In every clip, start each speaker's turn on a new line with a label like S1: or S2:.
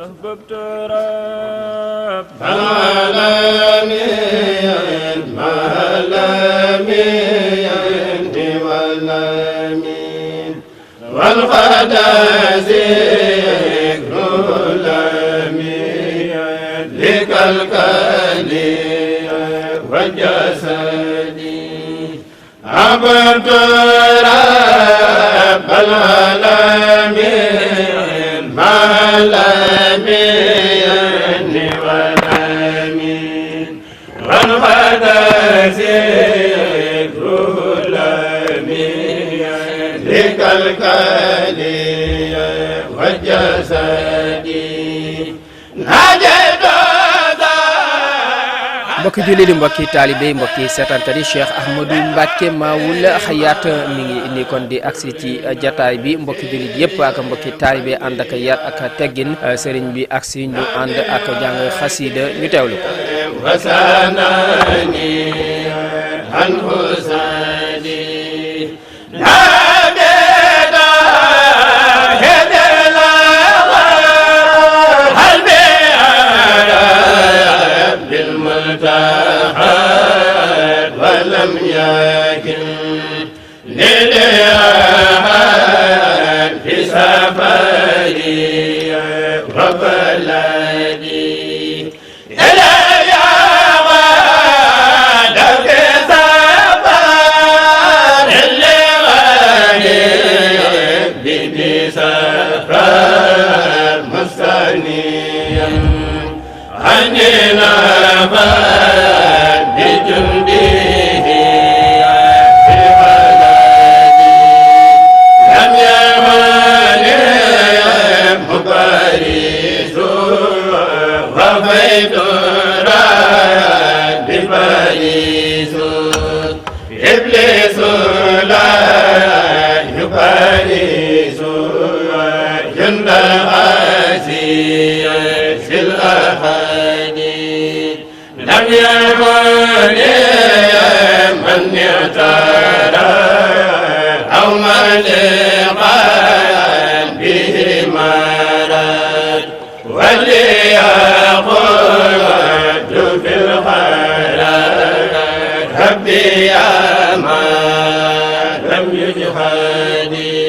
S1: أحببت رب
S2: العالمين مع الأمين والأمين والقدس ذكر الأمين لك الكلي والجسد عبدت رب العالمين مع الأمين والأمين والقدس ذكر الأمين لك الكلي والجسد نجد
S3: mbokki jullit yi mbokki taalibe yi mbokki seetaantali Cheikh Ahmadou Mbacké Mawoul Hayaat mi ngi ni kon di agsi ci jataay bi mbokki jullit yëpp ak mbokki taalibe ànd ak yar ak teggin sëriñ bi agsi ñu ànd ak jàng xasiida ñu teewlu ko
S2: wasanani an husadi ولم يكن للأحد في سفري وبلدي إلى يغاد في سفر اللي غريب بسفر مستنيا عننا بجنده في بلدي لم يمل مبارز وبيت رب بارز إبليس لا يبارز جند عزيز الأحد لم يكن من يترى أو من به مرض وليقول في الخيرات ربي يا ما لم يجهدني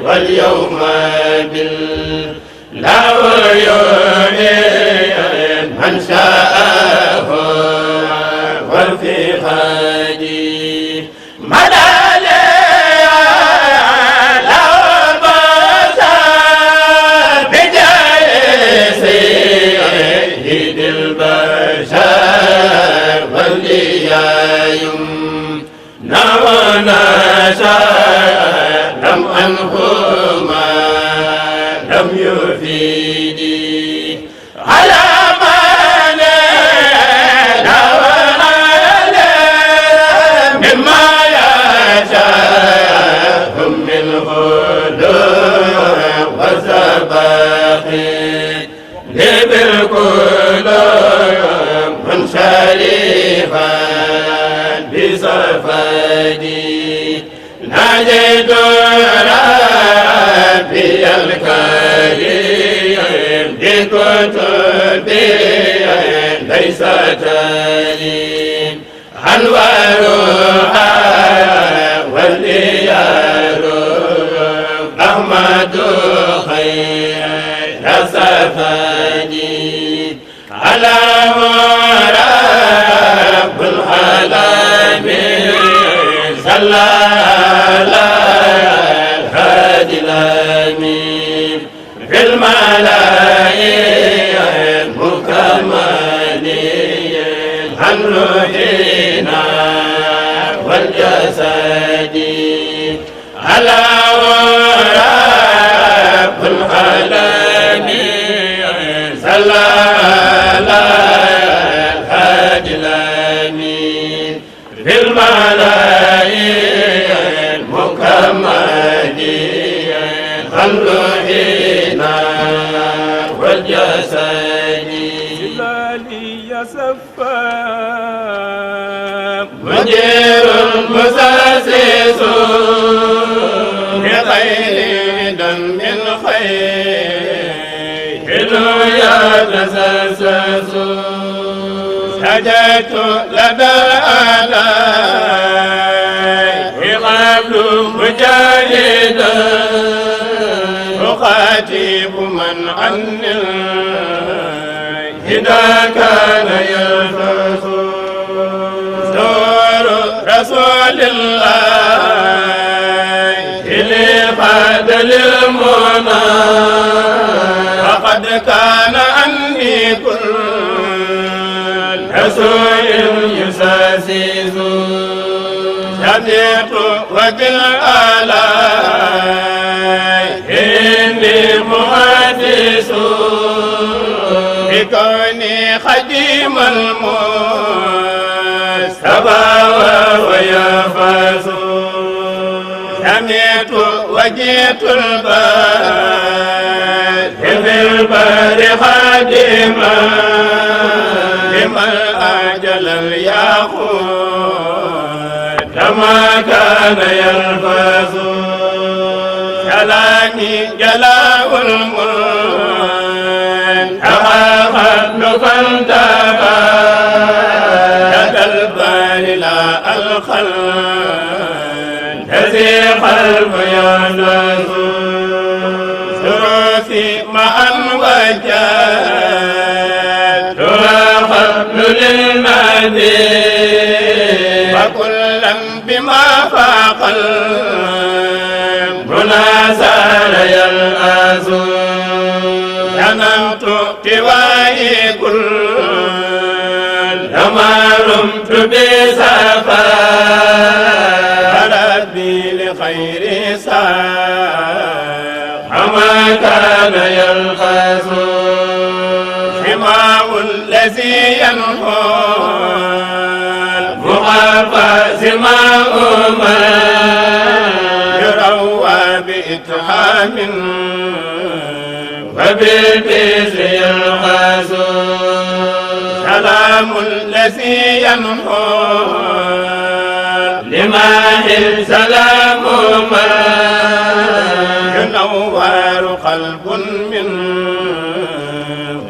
S2: واليوم بالله يؤمن من شاءه وفي خدي مدى له البشر بجاه سيد البشر والليايم ونشاء لم أنهما لم يفيدي على من نوال مما يشاء من هدوء وسباق بالقلوب منشرفا بصفدي نجد ربي الكريم بكتبي ليس تليم أنوارها والإيار أحمد خير سفدي على رب العالمين صلى الهادي الأمين في الملايين مكملين عن روحنا والجسد الله رب العالمين صلى الهادي الأمين في الملائكة المكملين خلقنا والجسد
S1: لي يسفى
S2: مجير مساسس بخير دم الخير يتسسس سجدت لدى الآلاء قبل مجاهدا أخاتب من عني إذا كان يلفظ زور رسول الله إلي قاد للمنى وقد كان عني كل رسول يساسس سمعت وبالآلاء إني محدث بكوني خديم المصطفى وهو يفاز سمعت وجئت البار في البر خادما لمن أجل الياقوت كما كان يلفظ سلامي جلاء الملك أخذت فانتبه يد البار لا الخلق الذي قلب ينزل ظروفي معا وجدت وقبل للمدين وكلا بما فاق المنازل يلأس ظننت توائي كل ما رمت بسفا ربي لخير ساق وما كان يلخص حماه الذي ينهى مخافى زماء ما يروى بإتهام وبالبئر يلخص سلام الذي ينهى لماء سلام ما ينور قلب من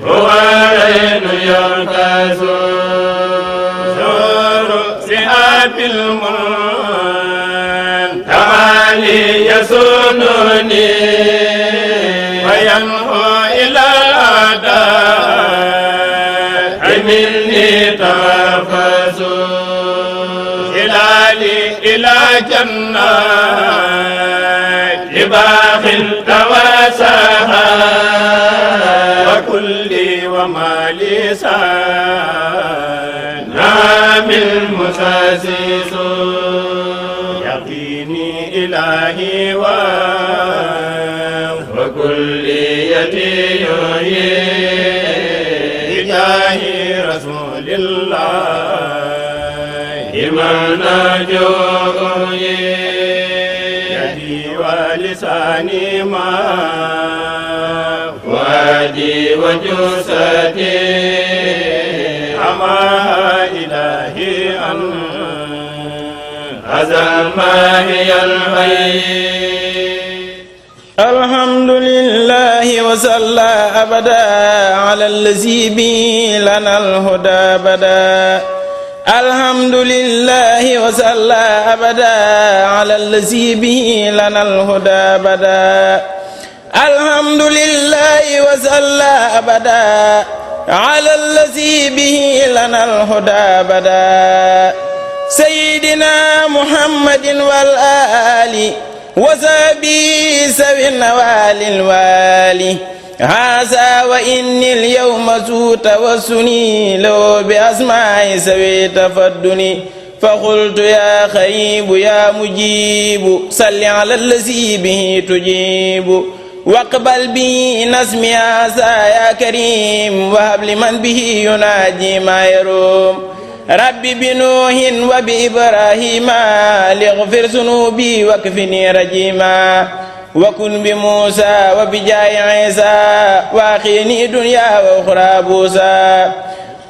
S2: هو عين يركز زور سئات المن تعالي يسنني وينهى إلى الأعداء مني تنفس خلالي إلى جنات باخ تواساها وكلي ومالي سان من مساسس يقيني إلهي وكليتي بجاه رسول الله من نجوه يدي ولساني ما فؤادي وجسدي أما إلهي أن هذا ما هي الحي.
S4: الحمد لله وصلى أبدا على الذي به لنا الهدى بدا. الحمد لله وصلى أبدا على الذي به لنا الهدى بدا. الحمد لله وصلى أبدا على الذي به لنا الهدى بدا. سيدنا محمد والآل وصحبه سوي النوال الوالي. هذا وإني اليوم ذو توسني لو بأسماء سوي تفدني. فقلت يا خيب يا مجيب صل على الذي به تجيب واقبل بي نسمي هذا يا كريم وهب لمن به يناجي ما يروم ربي بنوح وبإبراهيم ليغفر ذنوبي واكفني رجيما وكن بموسى وبجاه عيسى واخيني دنيا واخرى بوسى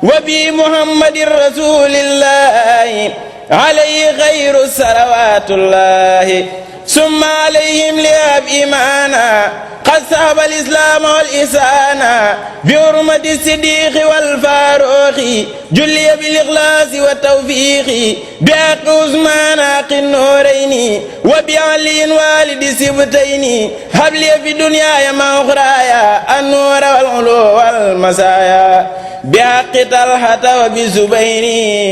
S4: وبمحمد رسول الله عليه خير الصلوات الله ثم عليهم لياب إيمانا قد صاب الإسلام والإحسان بحرمة الصديق والفاروق جلي بالإخلاص والتوفيق بحق عثمان حق النورين وبعلي والد السبتين هب لي في دنياي ما أخرايا النور والعلو والمسايا بحق طلحة وبزبير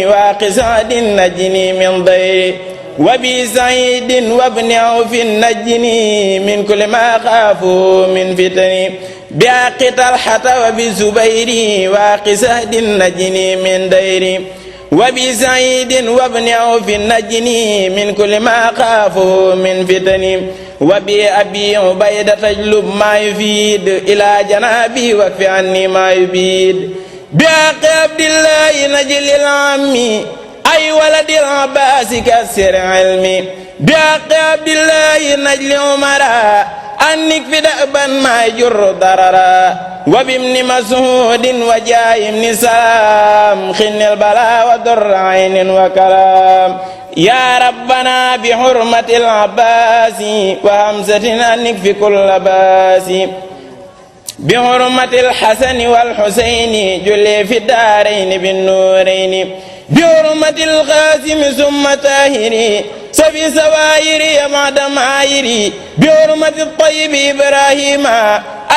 S4: وحق سعد نجني من ضير وبسعيد وابن عوف نجني من كل ما خافوا من فتن بحق طلحة وبزبير وحق سعد نجني من دير وبسعيد وابن عوف نجني من كل ما خافوا من فتن وبأبي عبيدة اجلب ما يفيد إلى جنابي واكف عني ما يبيد بحق عبد الله نجل العمي أي ولد العباس كسر علمي بحق عبد الله نجل عمرا أنك في دأبا ما يجر ضررا وبابن مسعود وجاء ابن سلام خن البلاء وضر عين وكلام يا ربنا بحرمة العباس وهمزة أنك في كل باس بحرمة الحسن والحسين جل في الدارين بالنورين بحرمة القاسم ثم طاهري سفي سوائري مع دمائري بحرمة الطيب إبراهيم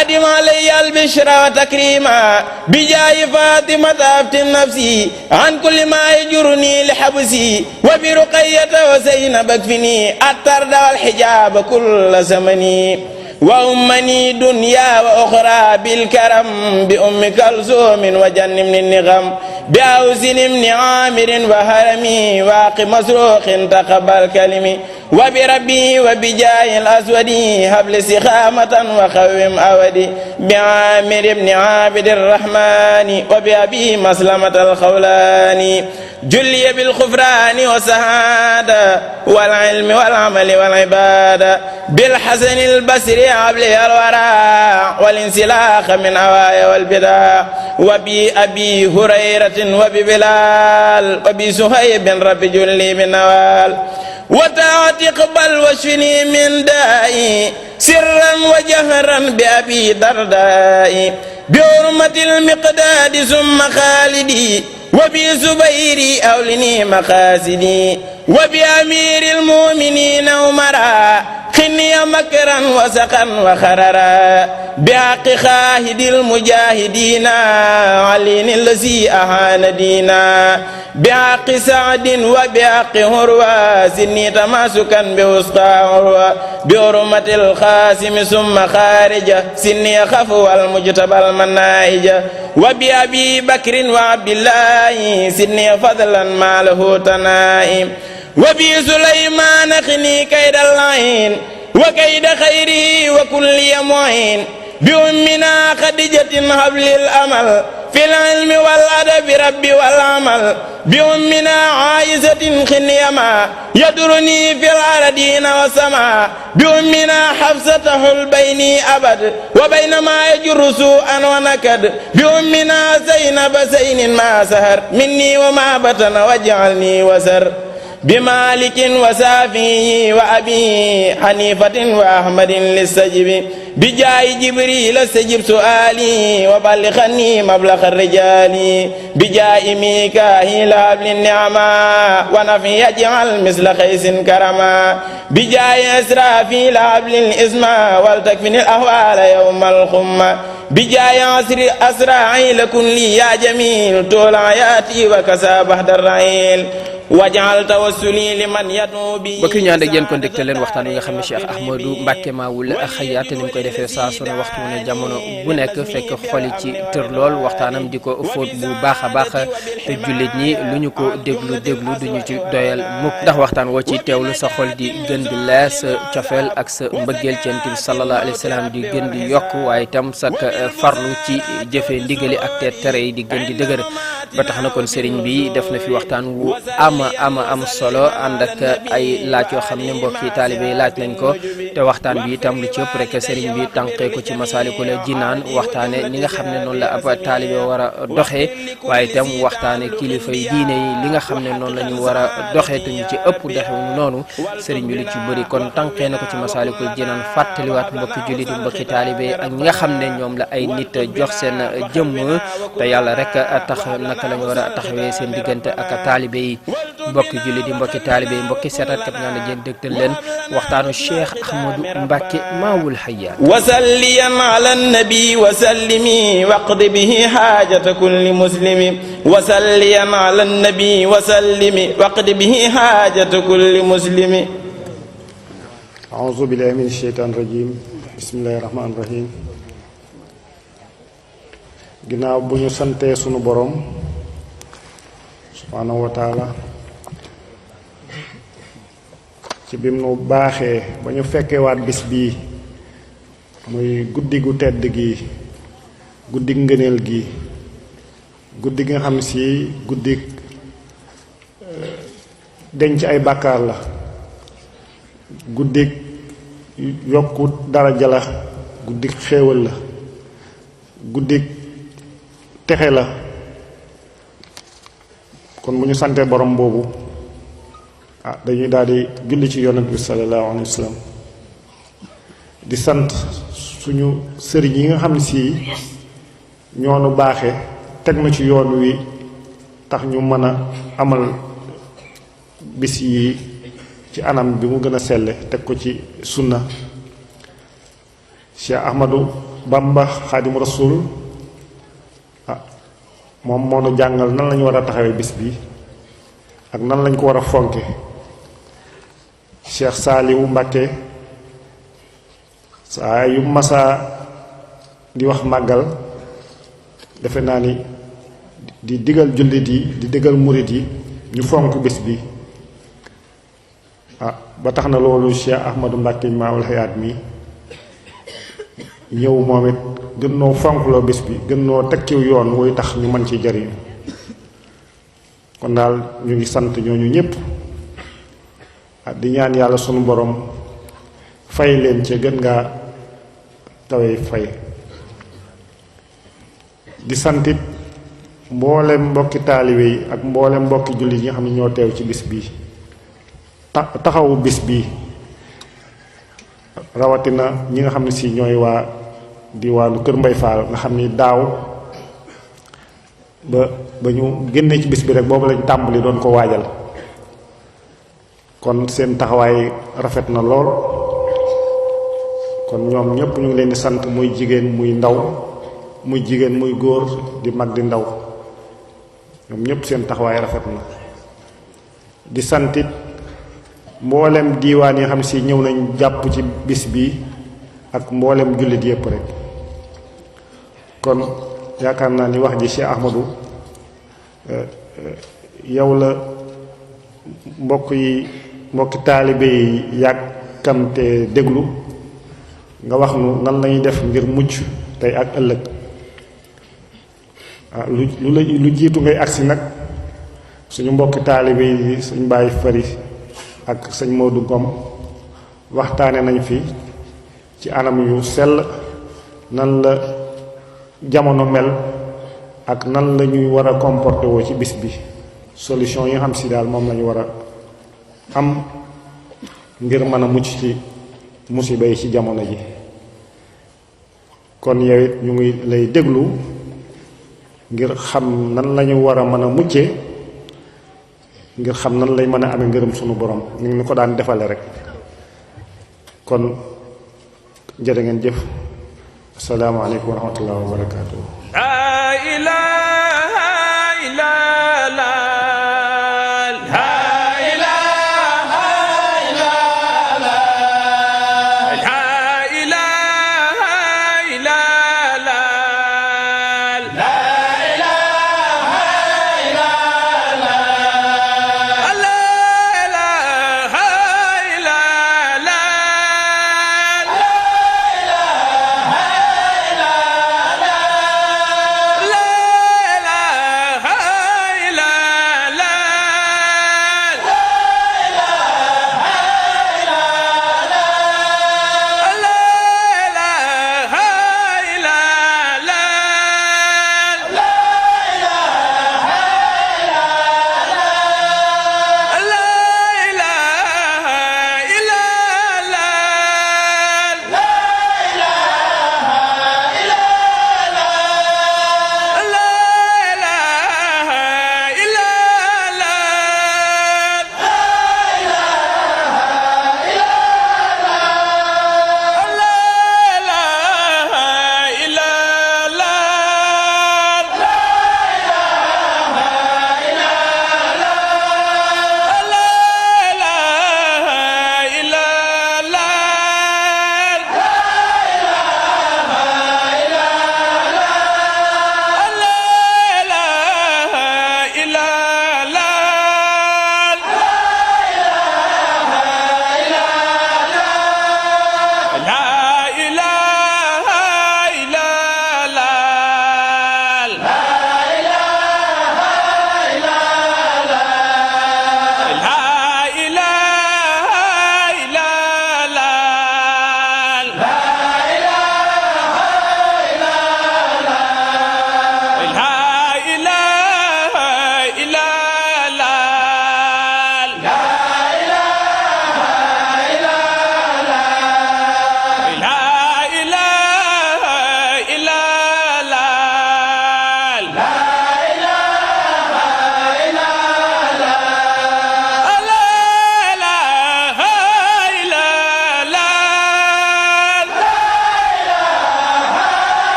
S4: أدم علي البشرى وتكريما بجاه فاطمة أفتن نفسي عن كل ما يجرني لحبسي وبرقية وزينب اكفني الطرد والحجاب كل زمني وأمني دنيا وأخرى بالكرم بأم كلثوم وجنبني النغم بأوزن بن عامر وهرمي واق مسروق تقبل كلمي وبربي وبجاه الأسود هب سخامة وخوم أودي بعامر بن عابد الرحمن وبأبي مسلمة الخولاني جلي بالغفران والسعادة والعلم والعمل والعبادة بالحسن البصري عبلي الورى والانسلاخ من هوايا والبدع وبأبي هريرة وببلال وبسهيب رب جلي بالنوال وتعت اقبل واشفني من دائي سرا وجهرا بأبي درداء بحرمة المقداد ثم خالدي وبزبيري أولني مقاصدي وبأمير المؤمنين عمرا خني مكرا وسقا وخررا بحق خاهد المجاهدين علي الذي أهان دينا بحق سعد وبحق هروى سني تماسكا بوسطى هروى بحرمة الخاسم ثم خارجة سني خفو المجتبى المنائجة وبأبي بكر وعبد الله سني فضلا ما له تنائم وبسليمان خني كيد اللعين وكيد خيره وكل معين بأمنا خديجة حبل الأمل في العلم والأدب ربي والعمل بأمنا عائزة خنيما يدرني في الأرضين والسماء بأمنا حفصة حل بيني أبد وبينما يجر سوءا ونكد بأمنا زينب زين ما سهر مني وما بطن واجعلني وسر بمالك وسافي وأبي حنيفة وأحمد للسجب بجاي جبريل استجب سؤالي وبلغني مبلغ الرجال بجاي ميكائيل هب النعمة ونفي يجعل مثل خيس كرما بجاي إسرافيل هب الإسماء ولتكفني الأهوال يوم الخمة بجاي أسرائيل كن لي يا جميل طول حياتي وكسى بحد الرعيل waj'al tawassuli liman yad'u bi
S3: bokk ñu ànd ak yéen kon dégte leen waxtaan wi nga xam ne Cheikh Ahmadou Mbacké Mawoul Hayaat ni mu koy defee saa su ne waxtu ne jamono bu nekk fekk xoli ci tër lool waxtaanam di ko fóot bu baax a baax te jullit ñi lu ñu ko déglu duñu ci doyal mukk ndax waxtaan woo ci teewlu sa xol di gën di lees sa cofeel ak sa mbëggeel ci Yonent bi sallallahu alayhi wa sallam di gën di yokk waaye itam sa farlu ci jëfee ndigali ak te tere yi di gën di dëgër ba tax na kon sëriñ bi def na fi waxtaan wu am solo ànd ak ay laaj yoo xam ne mbokki taalibe yi laaj nañ ko te waxtaan bi itam lu ci ëpp rek sëriñ bi tànqee ko ci Masaalikul Jinaan waxtaane ni nga xam ne noonu la ab taalibe war a doxee waaye itam waxtaane kilifa yi diine yi li nga xam ne noonu la ñu war a doxee te ñu ci ëpp doxewuñu noonu sëriñ bi lu ci bëri kon tànqee na ko ci Masaalikul Jinaan fàttaliwaat mbokki jullit yi mbokki taalibe yi ak ñi nga xam ne ñoom la ay nit jox seen jëmm te yàlla rek tax naka la ñu war a taxawee seen diggante ak taalibe yi mbokki jullit yi mbokki taalibe yi mbokki seetaatkat ñaan na jéem dégtal leen waxtaanu Cheikh Ahmadou Mbacké Mawoul Hayaat
S4: wasalliyan ala nabi wasallimi waqdi bihi haajata kulli muslimi wasalliyan ala nabi wasallimi waqdi bihi haajata kulli muslimi
S5: a'uuzu billahi mina sheytaani rajiim bismillahi rahmaani rahiim ginnaaw bu ñu santee sunu borom subhaanahu wa taala ci bim nu baaxee ba ñu fekkewaat bis bii muy guddi gu tedd gi guddi ngëneel gi guddi gi nga xam si guddi denc ay bàkkaar la guddi yokku daraja la guddi xéewal la guddi texe la kon bu ñu santee borom boobu dañuy daal di julli ci yonent bi sallallahu alayhi wa sallam di sant suñu sëriñ yi nga xam ne si ñoonu baaxe teg na ci yoon wi tax ñu mën a amal bis yi ci anam bi mu gën a selle teg ko ci sunna Cheikh Ahmadou Bamba Xaadimu Rasuul moom moo nu jàngal nan lañu war a taxawee bis bi ak nan lañ ko war a fonke Cheikh Saaliwu Mbacké saa yu masaa di wax màggal defe naa ni di digal jullit yi di digal murit yi ñu fonk bis bi ba tax na loolu Cheikh Ahmadou Mbacké Mawoul Hayaat mi ñëw moom it gën noo fonkloo bis bi gën noo tekkiw yoon wuy tax ñu mën ci jariñ kon daal ñu ngi sant ñooñu ñépp di ñaan yàlla sunu borom fay leen ci gën ngaa tawee fay di santit mboolem mbokki taalibe yi ak mboolem mbokki jullit yi nga xam ne ñoo teew ci bis bii taxawu bis bii rawatina ñi nga xam ne si ñooy waa diwaanu Kër Mbay Fall nga xam ni daaw ba ñu génnee ci bis bi rek boobu lañ tàmbali doon ko waajal kon seen taxawaay rafet na lool kon ñoom ñëpp ñu ngi leen di sant muy jigéen muy ndaw muy jigéen muy góor di mag di ndaw ñoom ñëpp seen taxawaay rafet na di santit mboolem diiwaan yi xam si ñëw nañ jàpp ci bis bi ak mboolem jullit yépp rek kon yaakaar naa ni wax ji Cheikh Ahmadou yow la mbokki taalibe yi yàkkamte déglu nga wax nu nan lañuy def ngir mucc tey ak ëllëg lu jiitu ngay agsi nag suñu mbokki taalibe yi suñ bàyyi fari ak sëñ Modou Ngom waxtaane nañ fi ci anam yu sell nan la jamono mel ak nan la ñuy war a comporté woo ci bis bi solution yi nga xam si daal moom lañu war a am ngir mën a mucc ci musiba yi ci jamono ji kon yow it ñu ngi lay déglu ngir xam nan lañu war a mën a muccee ngir xam nan lay mën a amee ngërëm sunu borom ni ñu ko daan defale rek kon jërë ngeen jëf asalaamaaleykum wa rahmatullahi wa barakaatu.
S1: La ilaha illallah.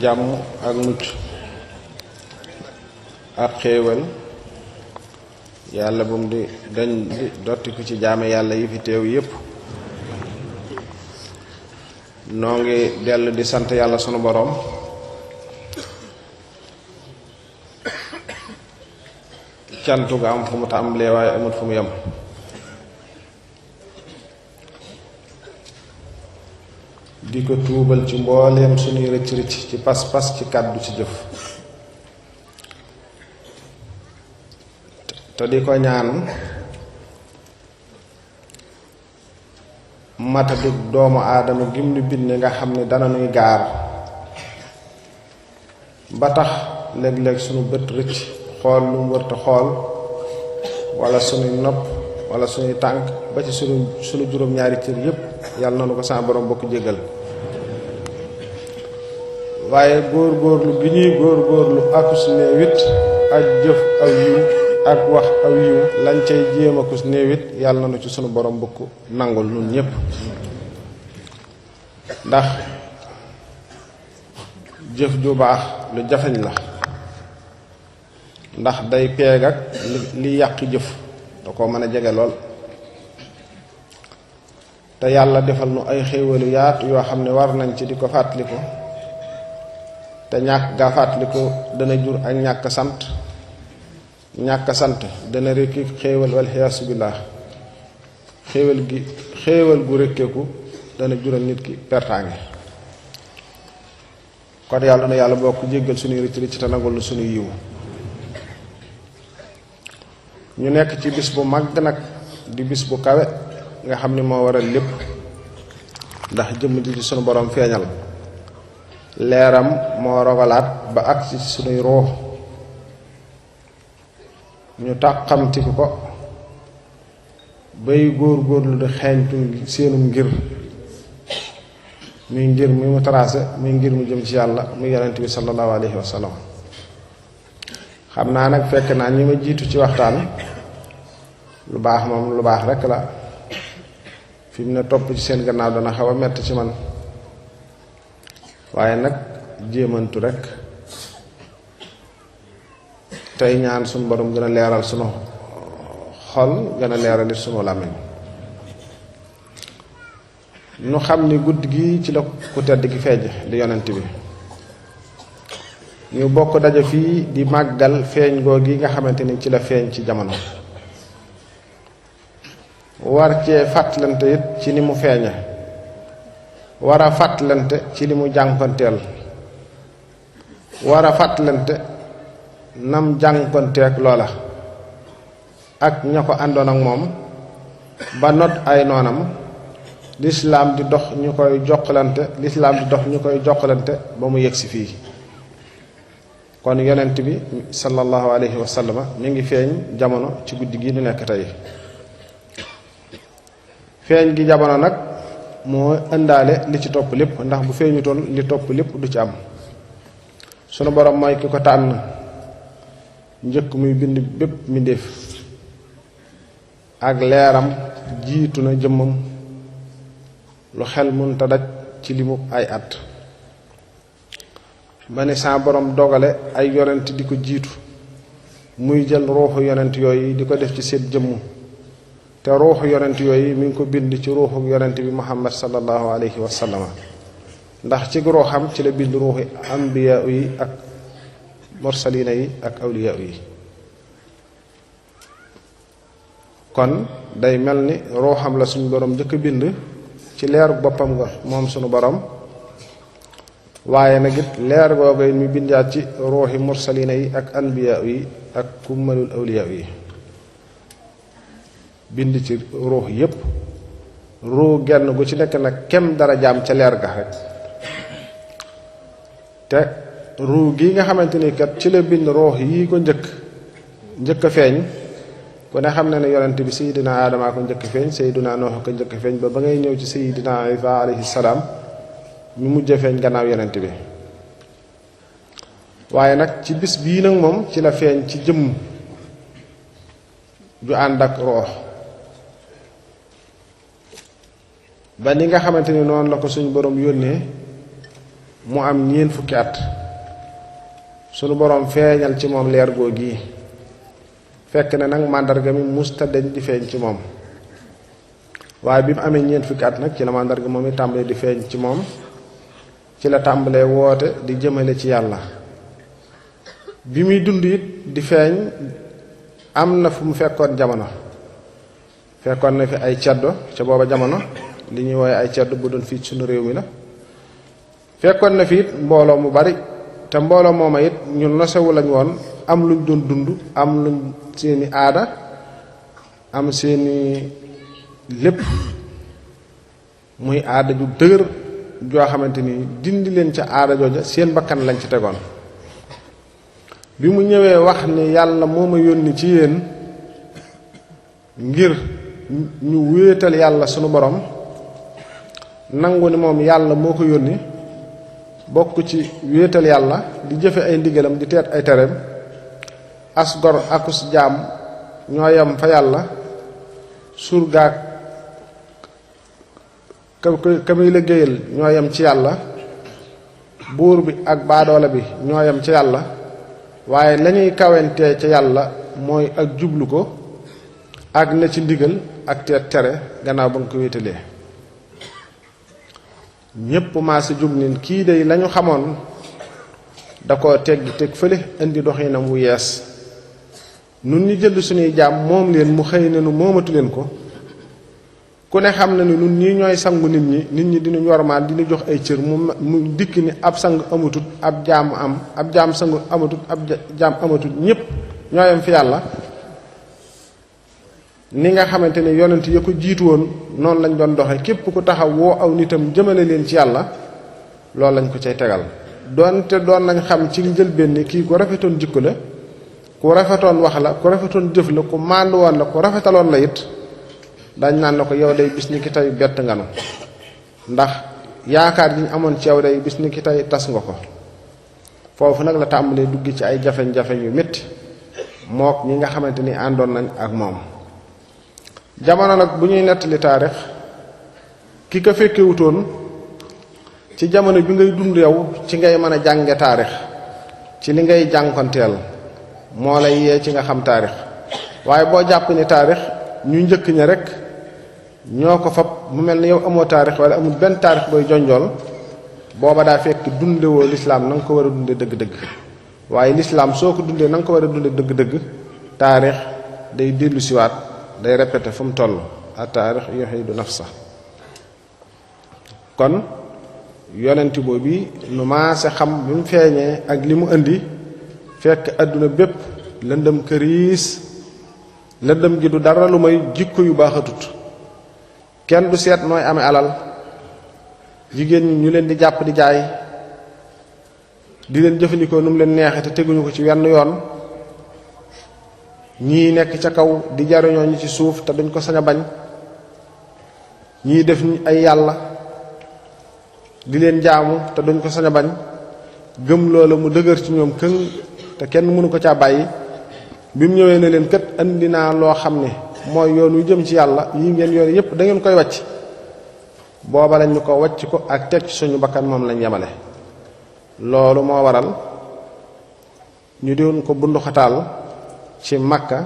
S6: jàmm ak mucc ak xéewal yàlla bu mu di dañ di dotti ko ci jaame yàlla yi fi teew yépp noo ngi dellu di sant yàlla sunu boroom cantu ga am fu mu tàmbalee waaye amut fu mu yem di ko tuubal ci mbooleem sunuy rëcc rëcc ci pas-pas ci kàddu ci jëf te di ko ñaan matadik doomu aadama gim nu bind nga xam ne dana nuy gaar ba tax léeg-léeg sunu bët rëcc xool lu mu wërta xool wala sunuy nopp wala sunuy tànk ba ci sunu juróom-ñaari cër yépp yàlla nanu ko sa borom bokk jéggal waaye góor-góorlu gi ñuy góor-góorlu akus néewit ak jëf aw yiw ak wax aw yiw lañ cay jéem akus néewit yàlla nanu ci sunu borom bokk nangul nun ñépp ndax jëf ju baax lu jafeñ la ndax day peeg ak li yàq jëf da ko mën a jege lool te yàlla defal nu ay xéewalu yaatu yoo xam ne war nañ ci di ko fàttaliku te ñàkk gaa fàttaliku dana jur ak ñàkk sant dana rekki xéewal wal xiyaasu billaah xéewal gu rekkeeku dana jural nit ki pertaange kon yàlla na yàlla bokk jéggal suñuy rëcc rëcc te nangul na suñuy yiw ñu nekk ci bis bu mag nag di bis bu kawe nga xam ni moo waral lépp ndax jëmm ji ci sunu borom feeñal leeram moo rogalaat ba agsi ci sunuy ruux ñu tàqamtiku ko bay góor-góorlu di xeeñtu seenum ngir muy ngir mi mu tracé muy ngir mu jëm ci yàlla muy yonent bi sallallahu alayhi wa sallam xam naa nag fekk naa ñi ma jiitu ci waxtaan lu baax moom lu baax rekk la fi mu ne topp ci seen gannaaw dana xaw a metti ci man waaye nag jéemantu rekk tey ñaan sunu borom gën a leeral sunu xol gën a leeral it sunu làmmiñ nu xam ni guddi gi ci la ku tedd gi feeñ di yonent bi ñu bokk daje fii di màggal feeñ goo gi nga xamante ni ci la feeñ ci jamono war cee fàttalante it ci ni mu feeñe war a fàttalante ci li mu jànkonteel war a fàttalante nam jànkonteek loola ak ña ko àndoon ak moom ba not ay noonam lislaam di dox ñu koy jokkalante ba mu yegsi fii kon yonent bi sallallahu alayhi wa sallam mi ngi feeñ jamono ci guddi gi nu nekk tey feeñ gi jamono nag moo ëndaale li ci topp lépp ndax bu feeñutoon li topp lépp du ci am sunu borom mooy ki ko tànn njëkk muy bind bépp mbindéef ak leeram jiitu na jëmmam lu xel mënta daj ci limu ay at ba ne sa borom dogale ay yonent di ko jiitu muy jël ruuxu yonent yooyu di ko def ci seen jëmm te ruuxu yonent yooyu mi ngi ko bind ci ruuxu yonent bi muhammad sallallahu alayhi wa sallam ndax ci ruuxam ci la bind ruuxi ambiya yi ak mursalina yi ak awliya yi kon day mel ni ruuxam la suñu borom njëkk bind ci leeru boppam nga moom suñu borom waaye nag it leer googu mi bindaat ci ruuxi mursalina yi ak anbiya yi ak kummalul awliya yi bind ci ruux yépp ruux genn gu ci nekk nag kem dara jaam ca leer ga rek te ruux gi nga xamante ni kat ci la bind ruux yi ko njëkk a feeñ ku ne xam na ne yonent bi sayidina aadama ko njëkk feeñ sayidina noox ko njëkk feeñ ba ngay ñëw ci sayidina isa alayhi salaam mi mujj feeñ gannaaw yonent bi waaye nag ci bis bii nag moom ci la feeñ ci jëmm ju ànd ak roox ba ni nga xamante ni noonu la ko suñu borom yónnee mu am ñeen fukki at sunu boroom feeñal ci moom leer googi fekk ne nag màndarga mi musta deñ di feeñ ci moom waaye bi mu amee ñeen fukki at nag ci la màndarga moom i tàmbalee di feeñ ci moom ci la tàmbalee woote di jëmale ci yàlla bi muy dund it di feeñ am na fu mu fekkoon jamono fekkoon na fi ay ceddo ca booba jamono li ñuy wooye ay ceddo bu doon fii ci sunu réew mi la fekkoon na fi it mbooloo mu bari te mbooloo mooma it ñu nosewu lañ woon am luñ doon dund am luñ seeni aada am seeni lépp muy aada ju dëgër joo xamante ni dindi leen ca aada jooja seen bakkan lañ ci tegoon bi mu ñëwee wax ni yàlla moo ma yónni ci yéen ngir ñu wéetal yàlla sunu borom nangu ni moom yàlla moo ko yónni bokk ci wéetal yàlla di jëfe ay ndigalam di teet ay tereem as gor akus jaam ñoo yem fa yàlla surgaak ka muy liggéeyal ñoo yem ci yàlla buur bi ak baadoola bi ñoo yem ci yàlla waaye lañuy kawentee ca yàlla mooy ak jublu ko ak na ci ndigal ak teet tere gannaaw ba nga ko wéetalee ñépp maa si jug nin kii day lañu xamoon da koo teggi teg fële indi doxinam wu yees nun ñi jënd suñuy jaam moom leen mu xëy ne nu moomatu leen ko ku ne xam na ni nun ñii ñooy sangu nit ñi dinu wormaal dinu jox ay cër mu dikk ni ab sang amatut ab jaam am ab jaam sangu amatut ab jaam amatut ñépp ñooyam fi yàlla ni nga xamante ne yonent ya ko jiitu woon noonu lañ doon doxe képp ku taxaw woo aw nitam jëmale leen ci yàlla loolu lañ ko cay tegal doonte doon nañ xam ci njëlbéen ni kii ku rafetoon jikko la ku rafetoon wax la ku rafetoon jëf la ku màndu woon la ku rafetaloon la it dañ naan na ko yow day bis ni ki tey bett nga nu ndax yaakaar ji ñu amoon ci yow day bis ni ki tey tas nga ko foofu nag la tàmbalee dugg ci ay jafe-jafe yu métti mook ñi nga xamante ni àndoon nañ ak moom jamono nag bu ñuy nettali taarix ki ko fekkewutoon ci jamono bi ngay dund yow ci ngay mën a jànge taarix ci li ngay jànkonteel moo lay yee ci nga xam taarix waaye boo jàpp ni taarix ñu njëkk ña rek ñoo ko fab mu mel ni yow amoo taarix wala amul benn taarix booy jonjool booba daa fekk dundewoo lislaam na nga ko war a dunde dëgg-dëgg waaye lislaam soo ko dundee na nga ko war a dunde dëgg-dëgg taarix day dellu siwaat day répété fu mu toll a taarix yuhidu nafsa kon yonenti boobu nu maase xam bi mu feeñee ak li mu indi fekk àdduna bépp lëndëm këriis lëndëm gi du dara lu may jikko yu baaxatut kenn du seet nooy amee alal jigéen ñi ñu leen di jàpp di jaay di leen jëfandikoo nu mu leen neexe te teguñu ko ci wenn yoon ñii nekk ca kaw di jariñoo ñi ci suuf te duñ ko sañ a bañ ñii def ay yàlla di leen jaamu te duñ ko sañ a bañ gëm loola mu dëgër ci ñoom këng te kenn mënu ko caa bàyyi bi mu ñëwee ne leen kët andi naa loo xam ne mooy yoon wu jëm ci yàlla yi ngeen yoon yépp da ngeen koy wàcc booba lañ ñu ko wàcc ko ak teg ci suñu bakkan moom lañ yemale loolu moo waral ñu doon ko bunduxataal ci Makka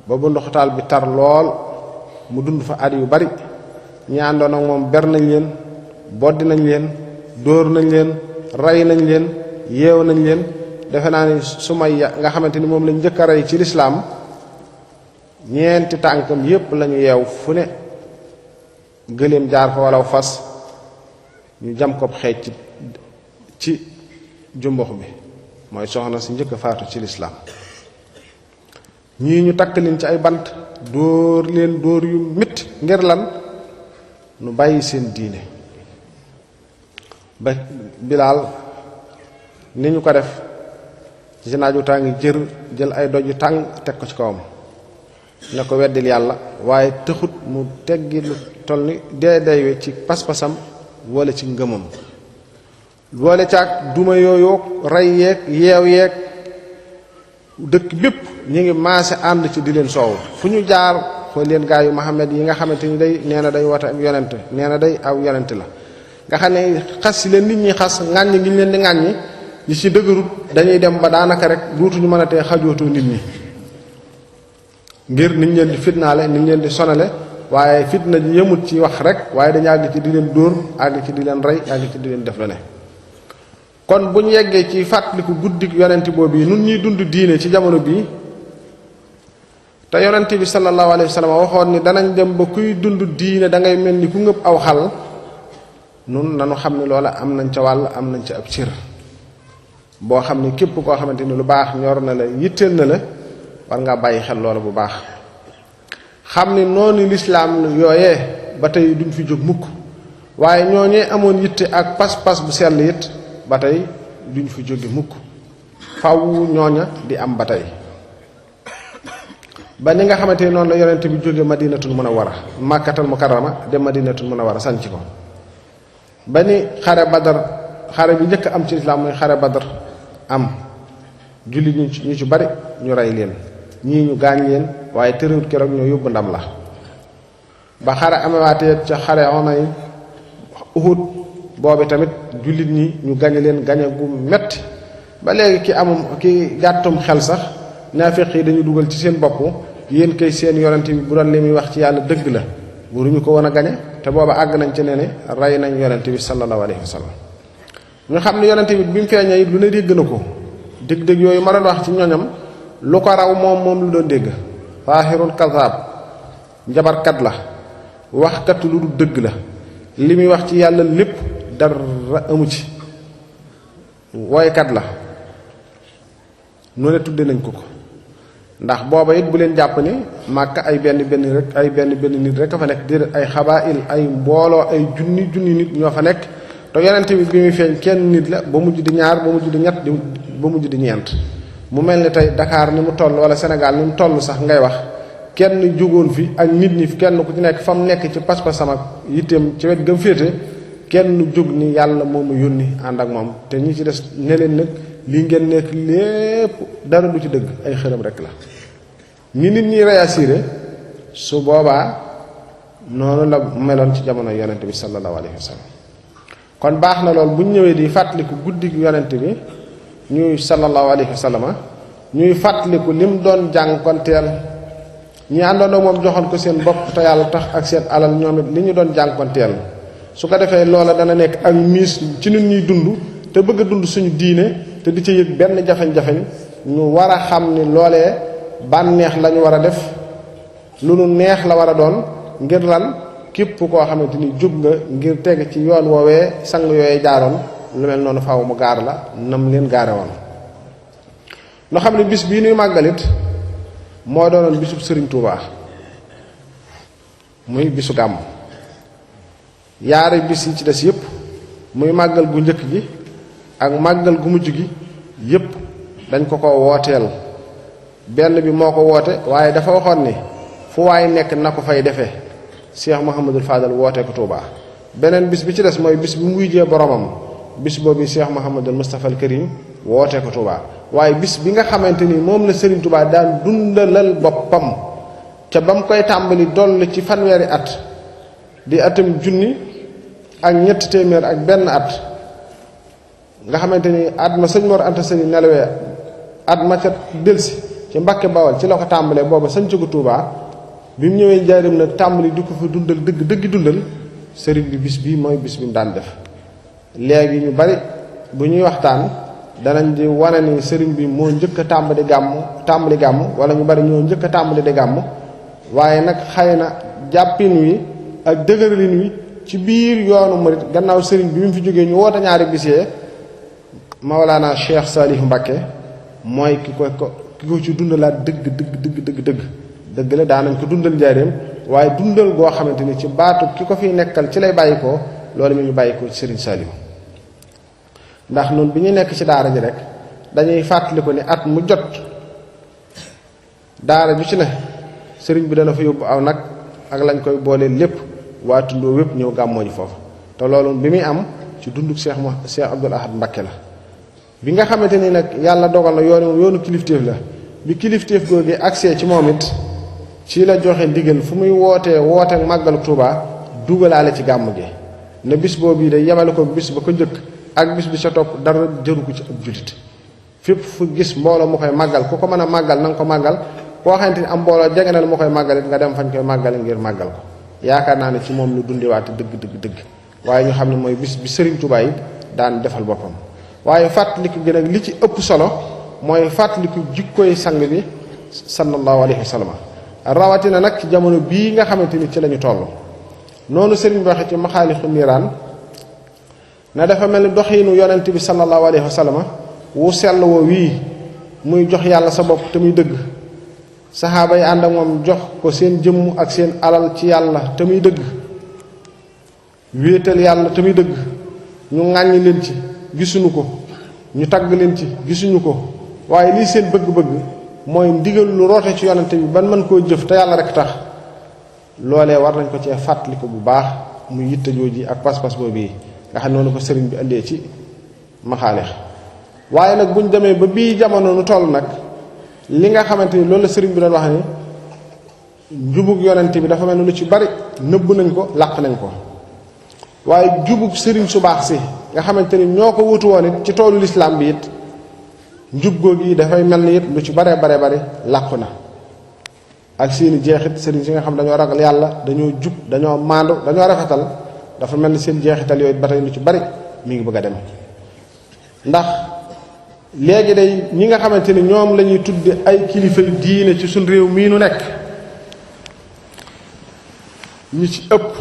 S6: ba bunduxataal bi tar lool mu dund fa at yu bari ñi àndoon ak moom ber nañ leen boddi nañ leen dóor nañ leen rey nañ leen yeew nañ leen defe naa ni Sumayya nga xamante ni moom lañ njëkk a rey ci lislaam ñeenti tànkam yépp lañu yeew fu ne gëléem jaar fa walla fas ñu jam ko xeej ci jumbux bi mooy soxna si njëkk a faatu ci lislaam ñii ñu takk leen ci ay bant dóor leen dóor yu metti ngir lan nu bàyyi seen diine ba Bilaal ni ñu ko def ci naaju tàng jël ay doj yu tàng teg ko ci kawam ne ko weddil yàlla waaye taxut mu teggi lu toll ni dee ci pas-pasam wala ci ngëmam boole caag duma yooyu rey yeeg yeew yeeg dëkk bépp ñu ngi maase ànd ci di leen soow fu ñu jaar xool leen gaa yu Muhammad yi nga xamante ni day nee na day woote ak yonent nee na day aw yonent la nga xam ne xas si leen nit ñi xas ŋàññi ngi leen di ŋàññi ñi ci dëgërut dañuy dem ba daanaka rek duutuñu mën a tee xajootoo nit ñi ngir niñ leen di fitnaale niñ leen di sonale waaye fitna ji yëmut ci wax rek waaye dañu àgg ci di leen dóor àgg ci di leen rey àgg ci di leen def lu ne kon bu ñu yeggee ci fàttaliku guddik yonent boobu yi nun ñuy dund diine ci jamono bii te yonent bi sallallahu alayhi wa sallam waxoon ni danañ dem ba kuy dund diine da ngay mel ni ku ngëb aw xal nun nanu xam ne loola am nañ ca wàll am nañ ca ab cër boo xam ne képp koo xamante ni lu baax ñor na la yitteel na la war ngaa bàyyi xel loola bu baax xam ni noonu lislaam yooyee ba tey duñ fi jóg mukk waaye ñooñee amoon yitte ak pas-pas bu sell it ba tey duñ fi jóge mukk faw ñooña di am ba tey ba ni nga xamante ni noonu la yonent bi jóge madinatul munawwara màkkatal mukarrama dem madinatul munawwara sanc ko ba ni xare badar xare bi njëkk am ci lislaam mooy xare badar am jullit ñu ci bari ñu rey leen ñii ñu gaañ leen waaye tëréwut keroog ñoo yóbbu ndam la ba xare amewaatee ca xare Hunayn Uhud boobi tamit jullit ñi ñu gañe leen gañe gu metti ba léegi ki gàttum xel sax naafiq yi dañu dugal ci seen bopp yéen kay seen yonent bi bu doon li muy wax ci yàlla dëgg la waruñu ko woon a gañe te booba àgg nañ ci ne ne rey nañ yonent bi sallallahu alayhi wa sallam ñu xam ne yonent bi bi mu feeñee it lu ne dégg na ko dégg-dégg yooyu ma doon wax ci ñoñam lu ko raw moom lu doon dégg faahirun kazaab njabarkat la waxkat lu du dëgg la li muy wax ci yàlla lépp dara amu ci woykat la nu ne tudde nañ ko ndax booba it bu leen jàpp ni Màkka ay benn nit rek a fa nekk déedéet ay xabaa'il ay mbooloo ay junni nit ñoo fa nekk te yonent bi muy feeñ kenn nit la ba mujj di ñaar ba mujj di ñett ba mujj di ñeent mu mel ni tey Dakar ni mu toll wala Sénégal ni mu toll sax ngay wax kenn jógoon fi ak nit ñi kenn ku ci nekk fa mu nekk ci pas-pasam ak yitteem ci wet gëm féete kenn jóg ni yàlla moomu yónni ànd ak moom te ñi ci des ne leen nag lii ngeen nekk lépp dara du ci dëgg ay xërëm rek la ñi nit ñi réagir su boobaa noonu la meloon ci jamono yonent bi sallallahu alayhi wa sallam kon baax na lool bu ñu ñëwee di fàttaliku guddi yonent bi ñuy sallallahu alayhi wa sallam ñuy fàttaliku lim doon jànkonteel ñi àndoon moom joxoon ko seen bopp te yàlla tax ak seen alal ñoom it li ñu doon jànkonteel su ko defee loola dana nekk ak miis ci nit ñuy dund te bëgg a dund suñu diine te di ca yëg benn jafeñ-jafeñ ñu war a xam ni loolee bànneex la ñu war a def lu nu neex la war a doon ngir lan képp koo xamante ni jóg nga ngir teg ci yoon woowee sang yooyee jaaroon lu mel noonu faaw mu gaar la nam leen gaare woon loo xam ne bis bii nuy màggalit moo doonoon bisub Sëriñ Tuubaa muy bisu gàmm yaari bis yi ci des yépp muy màggal gu njëkk gi ak màggal gu mujj gi yépp dañ ko wooteel benn bi moo ko woote waaye dafa waxoon ni fu waay nekk na ko fay defee Cheikh Mouhamadul Fadal woote ko Tuubaa beneen bis bi ci des mooy bis bi muy jee boromam bis boobu Cheikh Mouhamadul Moustapha al Karim woote ko Tuubaa waaye bis bi nga xamante ni moom la Serigne Touba daan dundalal boppam ca ba mu koy tàmbali doll ci fanweeri at di atam junni ak ñetti téeméer ak benn at nga xamante ni at ma sëñ Mor Anta Sali nelawee at ma ca delsi ci Mbàkke Bawol ci la ko tàmbalee booba sëñ ko Touba bi mu ñëwee Njaaréem nag tàmbali di ko fa dundal dëgg dundal sëriñ bi bis bii mooy bis bi mu daan def léegi ñu bari bu ñuy waxtaan danañ di wane ni sëriñ bi moo njëkk a tàmbali gàmm wala ñu bari ñoo njëkk a tàmbali di gàmm waaye nag xëy na jàppin wi ak dëgëralin wi ci biir yoonu murit gannaaw sëriñ bi mu fi jógee ñu woote ñaari bisee Mawlaana Cheikh Salih Mbacké mooy ki ko ci dundalaat dëgg la daanañ ko dundal njaareem waaye dundal goo xamante ni ci baatu ki ko fiy nekkal ci lay bàyyi ko loolu mi ngi bàyyi ko ci sëriñ Saliou ndax noonu bi ñu nekk ci daara ji rek dañuy fàttaliku ni at mu jot daara ju ci ne sëriñ bi dana fa yóbbu aw nag ak lañ koy boole lépp waa tundoo wépp ñëw gàmmoo ji foofu te loolu bi muy am ci dunduk Cheikh Abdoul Ahad Mbacké la bi nga xamante ni nag yàlla dogal na yoonu kilifteef la bi kilifteef googu accès ci moom it ci la joxe ndigal fu muy wootee màggalu Tuubaa dugalaale ci gàmm gi ne bis boobu yi day yemale ko bis ba ko njëkk ak bis bi sa topp dara jëru ko ci ab jullit fépp fu gis mbooloo mu koy màggal ku ko mën a màggal na nga ko màggal koo xamante ni am mbooloo jege na la mu koy màggal it nga dem fañ koy màggale ngir màggal ko yaakaar naa ne ci moom lu dundiwaate dëgg waaye ñu xam ne mooy bis bi Serigne Touba yi daan defal boppam waaye fàttaliku gi nag li ci ëpp solo mooy fàttaliku jikkoy sang bi sallallahu alayhi wa sallam rawatina nag ci jamono bii nga xamante ni ci lañu toll noonu Serigne bi waxee ci maxaalixu niiraan ne dafa mel ni doxiinu yonent bi sallallahu alayhi wa sallam wu sell woo wii muy jox yàlla sa bopp te muy dëgg saxaaba yi ànd ak moom jox ko seen jëmm ak seen alal ci yàlla te muy dëgg wéetal yàlla te muy dëgg ñu ŋàññi leen ci gisuñu ko ñu tagg leen ci gisuñu ko waaye lii seen bëgg-bëgg mooy ndigal lu roote ci yonante bi ban mën koo jëf te yàlla rek tax loolee war nañ ko cee fàttali ko bu baax mu yitte jooji ak pas-pas boobu yi nga xam noonu ko sëriñ bi andee ci maxaalix waaye nag buñ demee ba bii jamono nu toll nag li nga xamante ni loolu la sëriñ bi doon wax ni njubug yonante bi dafa mel ni lu ci bari nëbb nañ ko làq nañ ko waaye jubug sëriñ su baax si nga xamante ni ñoo ko wutu woon it ci toolu lislaam bi it njub googu yi dafay mel ni it lu ci bare làqu na ak seeni jeexit sëriñ si nga xam dañoo ragal yàlla dañoo jub dañoo maandu dañoo rafetal dafa mel ni seen jeexital yooyu ba tey lu ci bari mi ngi bëgg a dem ndax léegi day ñi nga xamante ni ñoom la ñuy tudde ay kilifa diine ci suñ réew mii nu nekk ñi ci ëpp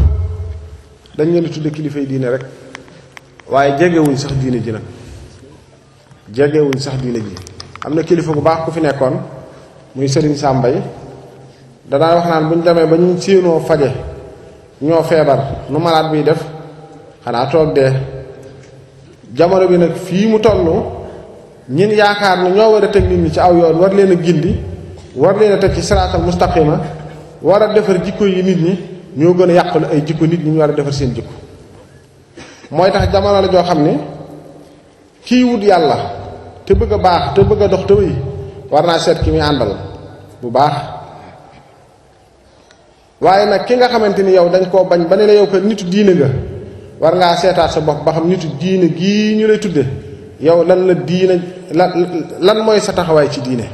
S6: dañ leen di tudde kilifa diine rek waaye jegewuñ sax diine ji nag jegewuñ sax diine ji am na kilifa bu baax ku fi nekkoon muy Serigne Sambay danaa wax naan bu ñu demee ba ñu séenoo faje ñoo feebar nu malaat biy def xanaa toog dee jamono bi nag fii mu toll ñin yaakaar ne ñoo war a teg nit ñi ci aw yoon war leen a gindi war leen a teg ci siraatal mustaqima war a defar jikko yi nit ñi ñoo gën a yàqulu ay jikko nit ñi ñu war a defar seen jikko mooy tax jamono la joo xam ne kii wut yàlla te bëgg a baax te bëgg a dox te wéy war naa seet ki muy àndal bu baax waaye nag ki nga xamante ni yow dañ koo bañ ba ne la yow ko nitu diine nga war ngaa seetaat sa bopp ba xam nitu diine gii ñu lay tudde yow lan la diine lan mooy sa taxawaay ci diine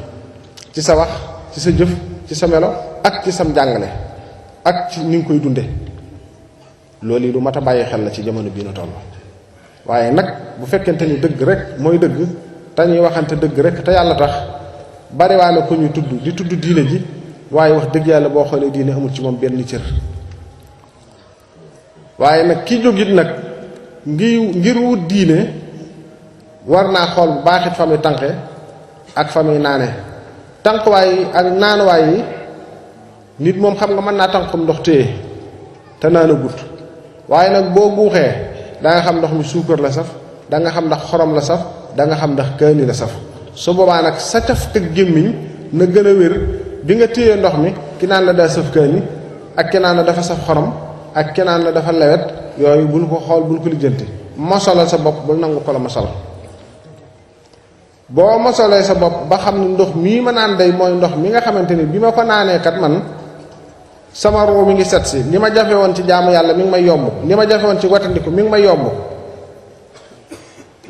S6: ci sa wax ci sa jëf ci sa melo ak ci sam jàngale ak ci ni nga koy dunde loolu yi lu mat a bàyyi xel la ci jamono bii na toll waaye nag bu fekkente ni dëgg rek mooy dëgg te ñuy waxante dëgg rek te yàlla tax bariwaane ko ñuy tudd di tudd diine ji waaye wax dëgg yàlla boo xoolee diine amul ci moom benn cër waaye nag ki jógit nag ngir wut diine war naa xool bu baaxit fa muy tànqe ak fa muy naane tànqwaay ak naanuwaay yi nit moom xam nga mën naa tànqam ndox téye te naana gut waaye nag boo guuxee da nga xam ndox mi suukar la saf da nga xam ndax xorom la saf da nga xam ndax kaani la saf su boobaa nag sa caf tëg gémmiñ na gën a wér bi nga téye ndox mi ki naan la daa saf kaani ak ki naan la dafa saf xorom ak ki naan la dafa lewet yooyu bul ko xool bul ko lijjanti mosolal sa bopp bul nangu ko la mosal boo mosolee sa bopp ba xam ne ndox mii ma naan day mooy ndox mi nga xamante ni bi ma ko naanee kat man sama ruu mi ngi set si li ma jafe woon ci jaamu yàlla mi ngi may yomb li ma jafe woon ci watandiku mi ngi may yomb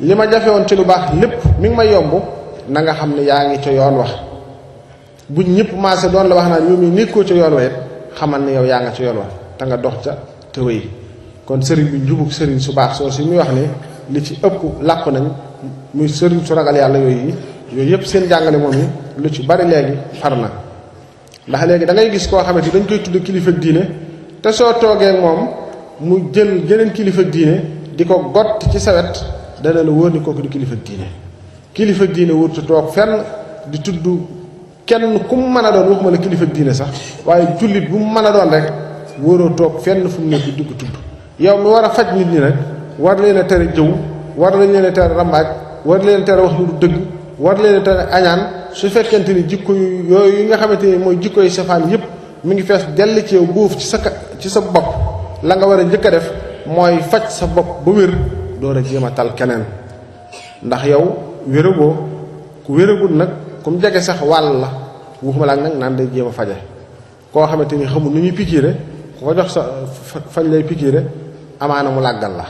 S6: li ma jafe woon ci lu baax lépp mi ngi may yomb na nga xam ne yaa ngi ca yoon wax buñ ñëpp maase doon la wax naa ñu mi nekkoo ca yoon wa it xamal ne yow yaa nga ca yoon wa te nga dox ca te wéy kon sëriñ bi njubug sëriñ su baax soo si muy wax ne li ci ëpp làqu nañ muy sëriñ su ragal yàlla yooyu yëpp seen jàngale moom yi lu ci bari léegi far na ndax léegi da ngay gis koo xamante dañ koy tudd kilifa diine te soo toogee moom mu jël geneen kilifa diine di ko gott ci sawet dana la wóor ni kooku di kilifa diine wut toog fenn di tudd kenn ku mu mën a doon waxuma la kilifa diine sax waaye jullit bu mu mën a doon rek wóoroo toog fenn fu mu nekk di ko tudd yow mi war a faj nit ñi nag war leen a tere jëw war leen a tere rambaaj war leen a tere wax lu du dëgg war leen a tere añaan su fekkente ni jikko yooyu yi nga xamante ni mooy jikko yu safaan yépp mi ngi fees dell ci yow buuf ci sa bopp la nga war a njëkk a def mooy faj sa bopp ba wér door a jéem a tal keneen ndax yow wéragoo ku wéragul nag ku mu jege sax wàll la waxuma la nag naan day jéem a faje koo xamante ni xamul nu ñuy pikiire ku ko jox sa fañ lay pikiire amaana mu làggal la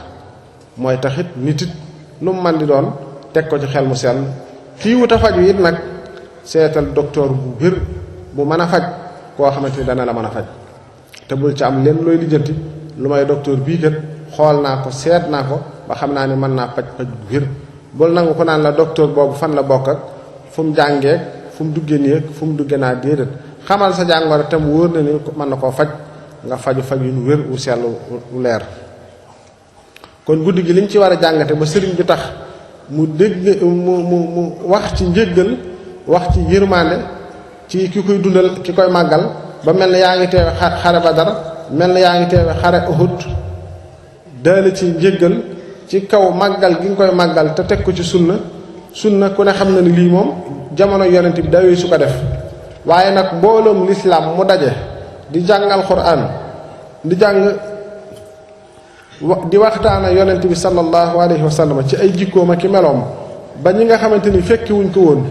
S6: mooy taxit nit it lu mu man di doon teg ko ci xel mu sell kii wut a faju it nag seetal docteur bu bir bu mën a faj koo xamante ni dana la mën a faj te bul ci am lenn looy lijjanti lu may docteur bii kat xool naa ko seet naa ko ba xam naa ni mën naa faj bu bir bul nangu ko naan la docteur boobu fan la bokk ak fu mu jàngee fu mu duggee nii ak fu mu duggee naa déedéet xamal sa jàngoro te mu wóor na ni mën na koo faj nga faju faj yu nu wér wu sell wu leer. kon guddi gi liñ ci war a jàngate ba sëriñ bi tax mu dégg mu wax ci njéggal wax ci yërmande ci ki koy dundal ki koy màggal ba mel ne yaa ngi teewe xare Badar mel ne yaa ngi teewe xare Uhud daale ci njéggal ci kaw màggal gi nga koy màggal te teg ko ci sunna ku ne xam na ni lii moom jamono yonent bi dawee su ko def waaye nag mbooloom lislaam mu daje di jàngal Qur'an di jàng di waxtaana yonent bi sallallahu alayhi wa sallam ci ay jikkoom ak i meloom ba ñi nga xamante ni fekki wuñ ko woon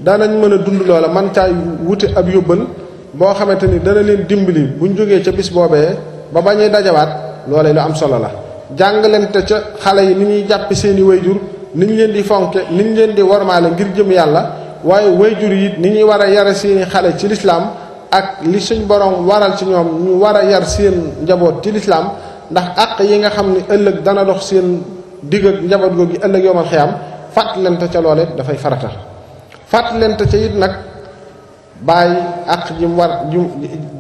S6: danañ mën a dund loola man caa wuti ab yóbbal boo xamante ni dana leen dimbali buñ jógee ca bis boobee ba bañuy dajawaat loolee lu am solo la. jàngalante ca xale yi ni ñuy jàppe seeni wayjur ni ñu leen di fonke ni ñu leen di wormaale ngir jëm yàlla waaye wayjur yi ni ñuy war a yare seeni xale ci lislaam ak li suñ borom waral ci ñoom ñu war a yar seen njaboot ci lislaam ndax àq yi nga xam ni ëllëg dana dox seen digg ak njaboot googu ëllëg yowmal xiyaam fàttalante ca loole dafay farata fàttalante ca it nag bàyyi àq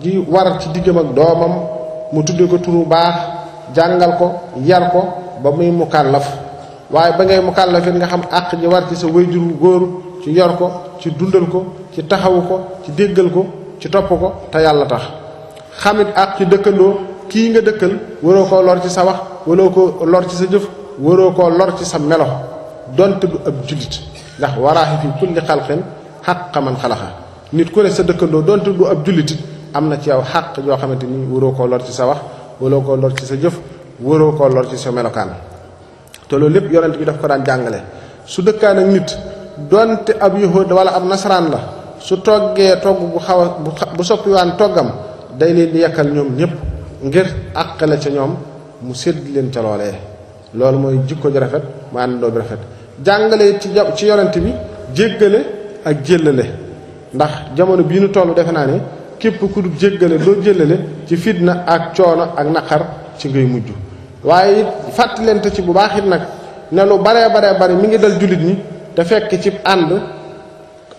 S6: ji war ci diggam ak doomam mu tudde ko turu baax jàngal ko yar ko ba muy mukallaf waaye ba ngay mukallaf it nga xam àq ji war ci sa wayjur wu góor ci yor ko ci dundal ko ci taxawu ko ci déggal ko ci topp ko te yàlla tax xamit àq ci dëkkandoo kii nga dëkkal waroo koo lor ci sa wax waroo koo lor ci sa jëf waroo koo lor ci sa melo donte du ab jullit ndax waraaxi fi kulli xalqin xaqqa man xalaqa nit ku ne sa dëkkandoo donte du ab jullit am na ci yow xaq yoo xamante ni waroo koo lor ci sa wax waroo koo lor ci sa jëf waroo koo lor ci sa melokaan te loolu lépp yonent bi daf ko daan jàngale su dëkkaan ak nit donte ab yahud wala ab nasaraan la su toggee togg bu xaw a bu soppiwaan toggam day leen di yekkal ñoom ñëpp ngir àqale ca ñoom mu sédd leen ca loolee loolu mooy jikko ji rafet mu àndandoo bi rafet jàngale ci yonent bi jéggale ak jéllale ndax jamono bii nu toll defe naa ne képp ku du jéggale doo jéllale ci fitna ak coono ak naqar ci ngay mujj waaye it fàttalente ci bu baax it nag ne lu baree bari mi ngi dal jullit ñi te fekk ci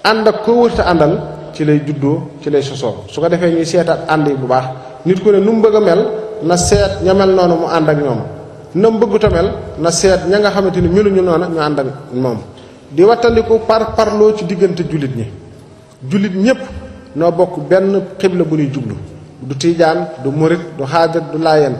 S6: ànd ak koo wërta àndal ci lay juddoo ci lay sosoo su ko defee ñuy seetaat ànd yi bu baax nit ku ne nu mu bëgg a mel na seet ña mel noonu mu ànd ak ñoom na mu bëggut a mel na seet ña nga xamante ni meluñu noona ñu ànd ak moom di wattandiku parloo ci diggante jullit ñi jullit ñëpp noo bokk benn xibla bu ñuy jublu du tiijaan du murit du xaadir du laayeen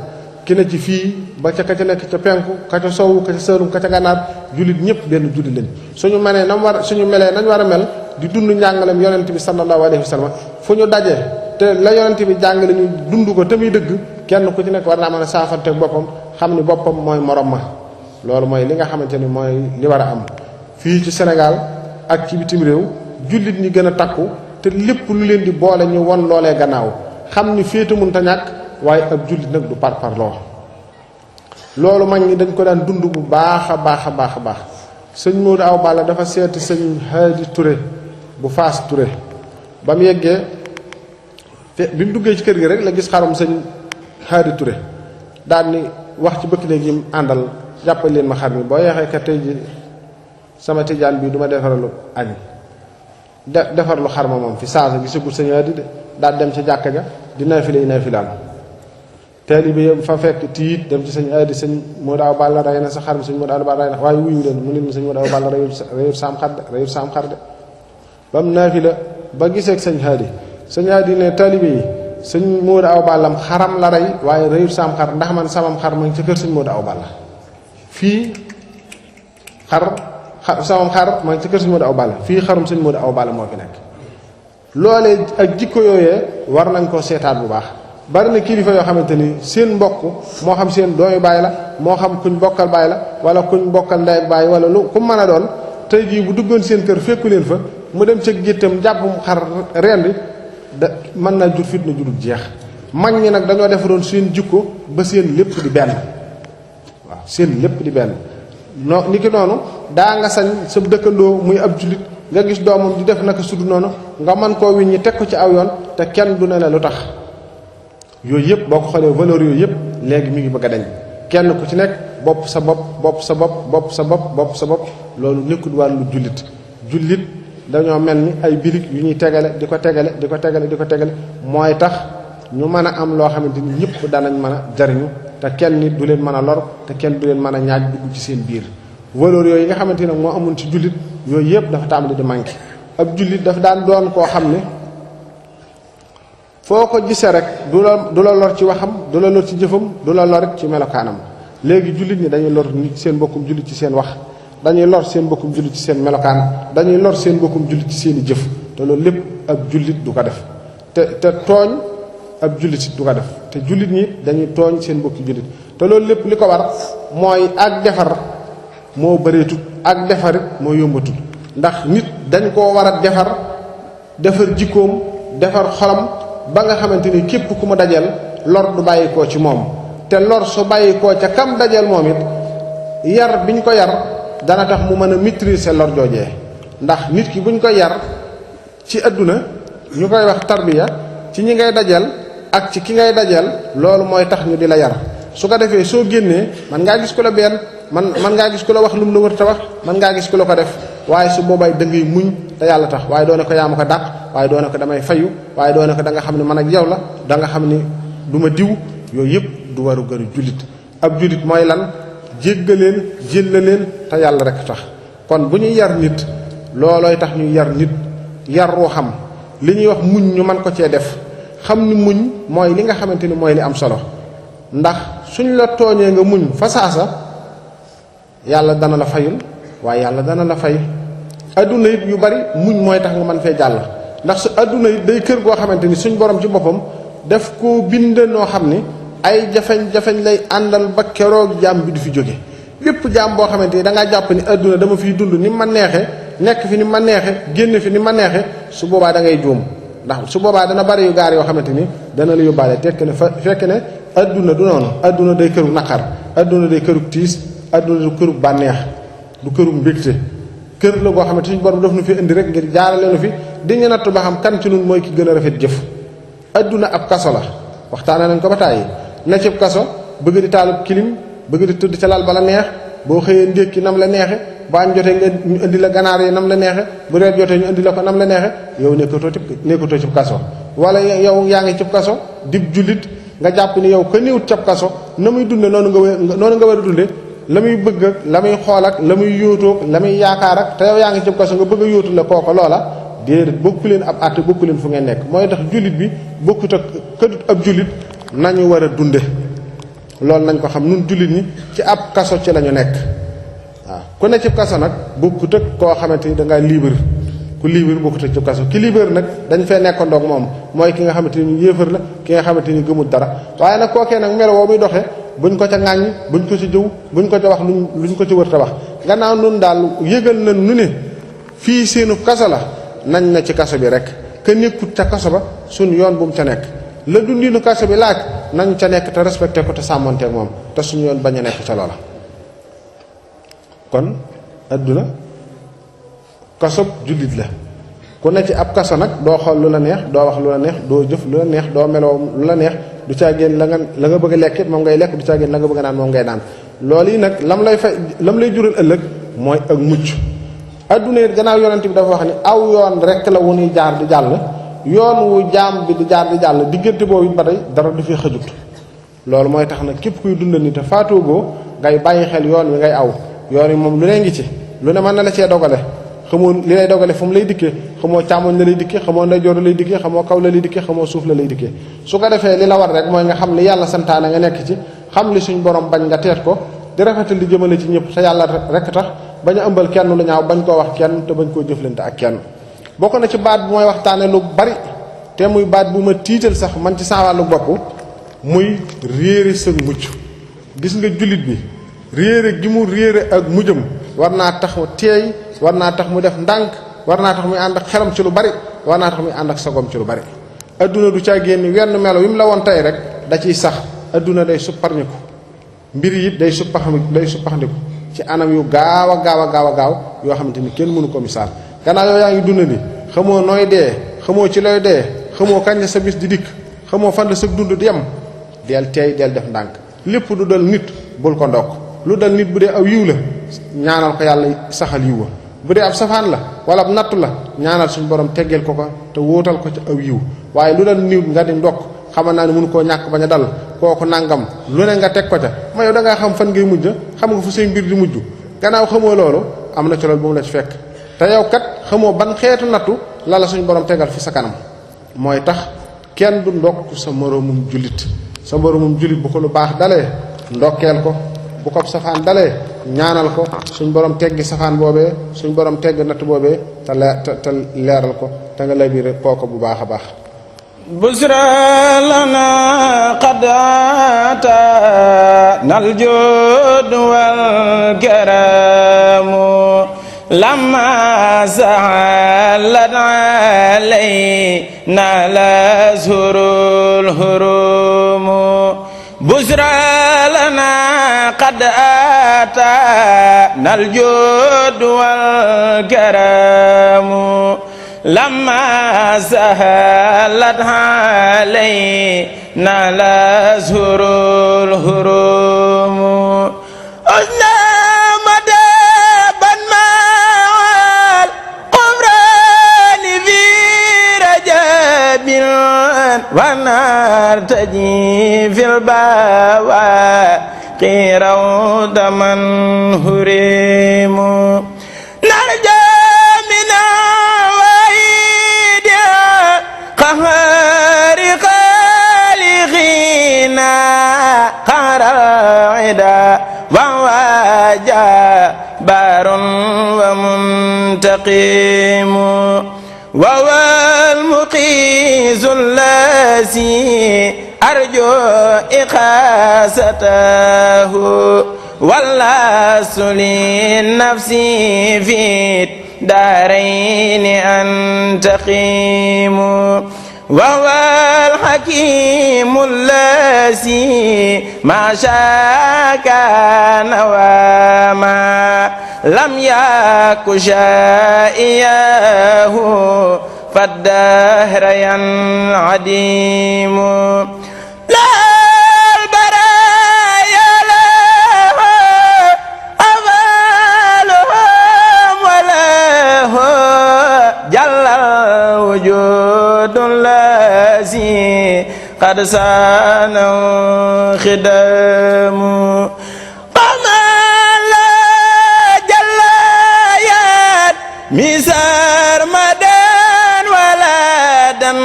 S6: ki ne ci fii ba ca ka ca nekk ca penku ka ca sowu ka ca sërum ka ca gànnaar jullit ñëpp benn jullit lañ suñu melee nañ war a mel di dund njàngalem yonent bi sallallahu alayhi wa sallam fu ñu daje te la yonent bi jàngale ñu dund ko te muy dëgg kenn ku ci nekk war naa mën a saafante boppam xam ni boppam mooy morom ma loolu mooy li nga xamante ni mooy li war a am fii ci Sénégal ak ci bitim réew jullit ñi gën a takku te lépp lu leen di boole ñu won loolee gannaaw xam ni féete mun ta ñàkk waaye ab jullit nag du parparloo loolu mag ñi dañ ko daan dund bu baax a baax sëñ Modou Awa Balla dafa seeti sëñ Hadi Touré bu Faas Touré ba mu yeggee bi mu duggee ci kër gi rek la gis xarum sëñ Hadi Touré daal ni wax ci bëkk léegi yi mu àndal jàppal leen ma xar mi boo yeexee ka tey ji sama tijaan bii du ma defaralu añ defarlu xar ma moom fi saasa gisagul sëñ Hadi de daal dem ci jàkka ja di naafilaan taalibe yi fa fekk tiit dem ci sëñ Hadi sëñ Modou Awa Balla rey na sa xar mi sëñ Modou Awa Balla rey na waaye wuyu leen mu ne ma sëñ Modou Awa Balla reyul saam xar de ba mu naafila ba gisee ak sëñ Hadi ne taalibe yi sëñ Modou Awa Balla xaram la rey waaye reyul saam xar ndax man samam xar ma ngi ci kër sëñ Modou Awa Balla fii samam xar ma ngi ci kër sëñ Modou Awa Balla fii xarum sëñ Modou Awa Balla moo fi nekk loolee ak jikko yooyee war nañ koo seetaat bu baax bari na kilifa yoo xamante ni seen mbokk moo xam seen doomi baay la moo xam kuñ bokkal baay la wala kuñ bokkal ndey ak baay wala lu ku mën a doon tey jii bu duggoon seen kër fekku leen fa mu dem ca géttam jàpp xar rendi da mën naa jur fitna jurul jeex mag ñi nag dañoo defaroon seen jikko ba seen lépp di benn seen lépp di benn ni ki noonu daa nga sañ sa dëkkandoo muy ab jullit nga gis doomam di def naka sudu noonu nga mën koo wiññi teg ko ci aw yoon te kenn du ne la lu tax yooyu yëpp boo ko xoolee valeur yooyu yëpp léegi mi ngi bëgg a dañ kenn ku ci nekk bopp sa bopp bopp sa bopp bopp sa bopp bopp sa bopp loolu nekkul wàllu jullit dañoo mel ni ay birig yu ñuy tegale di ko tegale di ko tegale di ko tegale mooy tax ñu mën a am loo xamante ni ñëpp danañ mën a jariñu te kenn nit du leen mën a lor te kenn du leen mën a ñaaj dugg ci seen biir valeur yooyu nga xamante ne moo amoon ci jullit yooyu yëpp dafa tàmbali di manqué ab jullit dafa daan doon koo xam ne foo ko gisee rek du la lor ci waxam du la lor ci jëfam du la lor ci melokaanam léegi jullit ñi dañuy lor nit seen mbokkum jullit ci seen wax dañuy lor seen mbokkum jullit ci seen melokaan dañuy lor seen mbokkum jullit ci seen i jëf te loolu lépp ab jullit du ko def te tooñ ab jullit du ko def te jullit ñi dañuy tooñ seen mbokki jullit te loolu lépp li ko war mooy ak defar moo bëreetut ak defarit moo yombatut ndax nit dañ koo war a defar jikkoom defar xolam ba nga xamante ni képp ku mu dajeel lor du bàyyi koo ci moom te lor su bàyyi koo ca kam dajeel moom it yar biñ ko yar dana tax mu mën a maîtriser lor joojee ndax nit ki buñ ko yar ci àdduna ñu koy wax tarbiya ci ñi ngay dajeel ak ci ki ngay dajeel loolu mooy tax ñu di la yar su ko defee soo génnee man ngaa gis ku la benn man ngaa gis ku la wax lu mu la wër te wax man ngaa gis ku la ko def waaye su boobaay da ngay muñ te yàlla tax waaye doone ko yaa ma ko dàq waaye doone ko damay fayu waaye doone ko da nga xam ne man ak yow la da nga xam ni du ma diw yooyu yëpp du waru gëru jullit ab jullit mooy lan jéggaleen jéllaleen te yàlla rek tax kon bu ñuy yar nit loolooy tax ñuy yar nit yar ruuxam li ñuy wax muñ ñu mën ko cee def xam ni muñ mooy li nga xamante ni mooy li am solo ndax suñ la tooñee nga muñ fa saasa yàlla dana la fayul waaye yàlla dana la fay adduna it yu bari muñ mooy tax nga mën fee jàll ndax su adduna it day kër goo xamante ni suñ borom ci boppam def koo bind noo xam ni ay jafeñ-jafeñ lay àndal ba keroog jaam bi du fi jóge lépp jaam boo xamante ni da ngaa jàpp ni adduna dama fiy dund ni ma neexe nekk fi ni ma neexe génn fi ni ma neexe su boobaa da ngay juum ndax su boobaa dana bari yu gaar yoo xamante ni dana la yóbbaale tekk ne fekk ne adduna du noonu adduna day këru naqar adduna day këru tiis adduna du këru bànneex du këru mbégte kër la goo xamante suñu borom daf nu fi indi rek ngir jaarale nu fi di ñu nattu ba xam kan ci nun mooy ki gën a rafet jëf adduna ab kaso la waxtaane nañ ko ba tàyyi na ci kaso bëgg di taalub kilim bëgg di tëdd ca lal ba la neex boo xëyee ndékki nam la neexe bu añ jotee nga ñu indi la ganaar yi nam la neexe bu reer jotee ñu indi la ko nam la neexe yow nekkatoo ci kaso wala yow yaa ngi ci kaso dib jullit nga jàpp ni yow ka néewut ca kaso na muy dunde noonu nga war a dunde la muy bëgg ak la muy xool ak la muy yóotoog la muy yaakaar ak te yow yaa ngi ci kaso nga bëgg a yóotu la kooko loola déedéet bokku leen ab àtte bokku leen fu ngeen nekk mooy tax jullit bi bokkut ak këdut ab jullit nañu war a dunde loolu nañ ko xam nun jullit ñi ci ab kaso ci la ñu nekk waaw ku ne ci kaso nag bokkut ak koo xamante ni da ngaa libre ku libre bokkut ak ci kaso ki libre nag dañ fee nekkandoog moom mooy ki nga xamante ni yéefar la ki nga xamante ni gëmul dara waaye nag kookee nag melo woo muy doxee buñ ko ca ŋàññ buñ ko ci jëw buñ ko ca wax luñ ko ci wër ta wax gannaaw nun daal yëgal na nu ne fii seenu kaso la nañ na ci kaso bi rek ka nekkut ca kaso ba suñ yoon bu mu ca nekk la dundinu kaso bi laaj nañ ca nekk te respecté ko te sàmmonteeg moom te suñu yoon bañ a nekk ca loola kon adduna kaso jullit la ku ne ci ab kaso nag doo xool lu la neex doo wax lu la neex doo jëf lu la neex doo meloo lu la neex du caa génn la nga bëgg a lekk moom ngay lekk du caa génn la nga bëgg a naan moom ngay naan loolu yi nag lam lay jural ëllëg mooy ak mucc adduna it gannaaw yonent bi dafa wax ni aw yoon rek la wu ñuy jaar di jàll yoon wu jaam bi di jaar di jàll diggante boobu it ba tey dara du fi xëjut loolu mooy tax nag képp kuy dund ni te faatoogoo ngay bàyyi xel yoon wi ngay aw yoon wi moom lu ne ngi ci lu ne mën na la cee dogale xamoo li lay dogale fu mu lay dikkee xamoo càmmoñ la lay dikkee xamoo ndeyjoor la lay dikkee xamoo kaw la lay dikkee xamoo suuf la lay dikkee su ko defee li la war rek mooy nga xam li yàlla santaane nga nekk ci xam li suñ borom bañ nga teet ko di rafetal di jëmale ci ñëpp te yàlla rek tax bañ a ëmbal kenn lu ñaaw bañ koo wax kenn te bañ koo jëflante ak kenn bokk na ci baat bu mooy waxtaane lu bari te muy baat bu ma tiital sax man ci saa wàllu bopp muy réere sa mucc gis nga jullit bi réere gi mu réere ak mujjam war naa tax teey war naa tax mu def ndànk war naa tax muy ànd ak xelam ci lu bari war naa tax muy ànd ak sagom ci lu bari adduna du caa génn wenn melo wi mu la woon tey rek da ciy sax adduna day supparñiku mbir yi day suppaxandiku ci anam yu gaaw a gaaw yoo xamante ni kenn mënu ko misaal gannaaw yow yaa ngi dundandi xamoo nooy dee xamoo ci looy dee xamoo kañ la sa bis di dikk xamoo fan la sa dund di yem del teey del def ndànk lépp du dal nit bul ko ndokk lu dal nit bu dee aw yiw la ñaanal ko yàlla saxal yiw wa bu dee ab safaan la wala ab nattu la ñaanal suñu borom teggeel ko te wóotal ko ci aw yiw waaye lu dal nit nga di ndokk xamal naa ne mënu koo ñàkk bañ a dal kooku nangam lu ne nga teg ko ca ma yow da ngaa xam fan ngay mujj xam nga fu say mbir di mujj gannaaw xamoo loolu am na ci loolu bu mu la ci fekk te yow kat xamoo ban xeetu nattu la suñu borom tegal fi sa kanam mooy tax kenn du ndokk sa moroomum jullit sa moroomum jullit bu ko lu baax dalee ndokkeel ko bu ko safaan dalee ñaanal ko suñ borom teggi safaan boobee suñ borom tegg natt boobee te leeral ko te nga labiré kooko bu baax a baax
S4: busra lana qad atana al-jud wal karam lamma sahalat alayna lazhurul hurum busra lana qad atana al-jud wal karam lamma sahalat alayna lazhurul hurum uzna madaban ma'al qumrani fi rajabin wa nartaji fil bawaqi rawdaman hurimu narja جبار ومنتقم وهو المقيس الذي أرجو إقاسته واللاس للنفس في الدارين أنتقم وهو الحكيم الذي ما شاء كان وما لم يك شائعه فالدهر ينعدم لا البرايا له أفعالهم وله جل الوجود الذي قد سانوا خدام وما لا جلايات مسار مدان ولا دم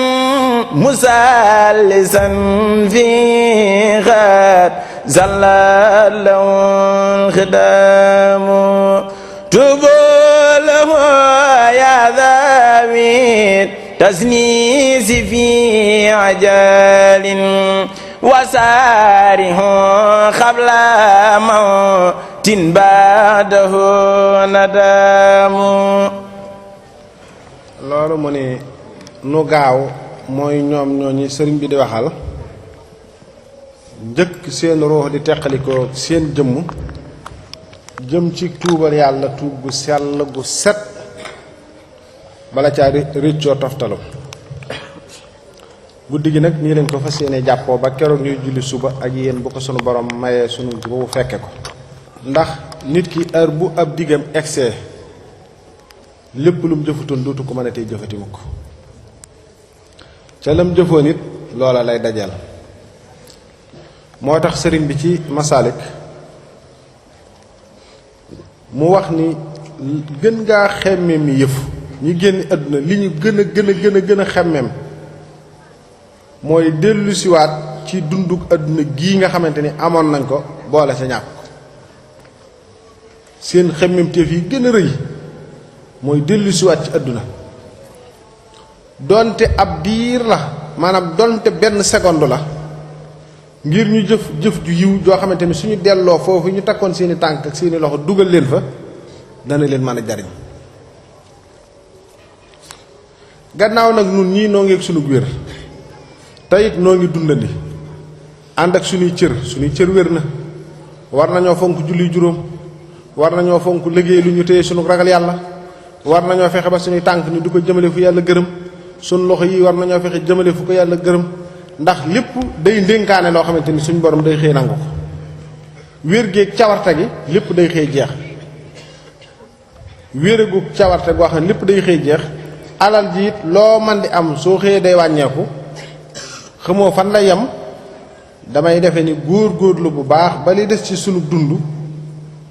S4: مسلسا في غاد زلال الخدام تبوا له يا ذوي تسنيس في عجال وساره قبل موت بعده ندام
S6: loolu mu ne nu gaaw mooy ñoom ñooñu sëriñ bi di waxal njëkk seen ruux di teqalikoo seen jëmm jëm ci tuubal yàlla tuub gu sell gu set bala caa réccoo toftalu guddi gi nag nii lañ ko fas yéene jàppoo ba keroog ñuy julli suba ak yéen bu ko sunu borom mayee sunu bu fekke ko ndax nit ki heure bu ab diggam excès lépp lu mu jëfutoon dootu ko mën a tey jëfati mukk ca lam jëfoon it loola lay dajal moo tax sëriñ bi ci Masalik mu wax ni gën ngaa xemmem mi yëf ñi génn àdduna li ñu gën a xemmem mooy dellu siwaat ci dunduk àdduna gii nga xamante ni amoon nañ ko boole sa ñàkk seen xemmemteef yi gën a rëy mooy dellu siwaat ci àdduna donte ab diir la maanaam donte benn seconde la ngir ñu jëf ju yiw joo xamante ni suñu delloo foofu ñu takkoon seeni tànk ak seeni loxo dugal leen fa dana leen mën a jariñ gannaaw nag nun ñii noo ngi ak sunu wér te it noo ngi dundandi ànd ak suñuy cër wér na war nañoo fonk julli juróom war nañoo fonk liggéey lu ñu téye sunu ragal yàlla war nañoo fexe ba suñuy tànk ñu di ko jëmale fu yàlla gërëm sunu loxo yi war nañoo fexe jëmale fu ko yàlla gërëm ndax lépp day ndénkaane loo xamante ni suñu borom day xëy nangu ko wér géeg cawarte gi lépp day xëy jeex wéeregu cawarte goo xam ne lépp day xëy jeex alal ji it loo man di am soo xëyee day wàññeeku xamoo fan la yem damay defe ni góor-góorlu bu baax ba li des ci sunu dund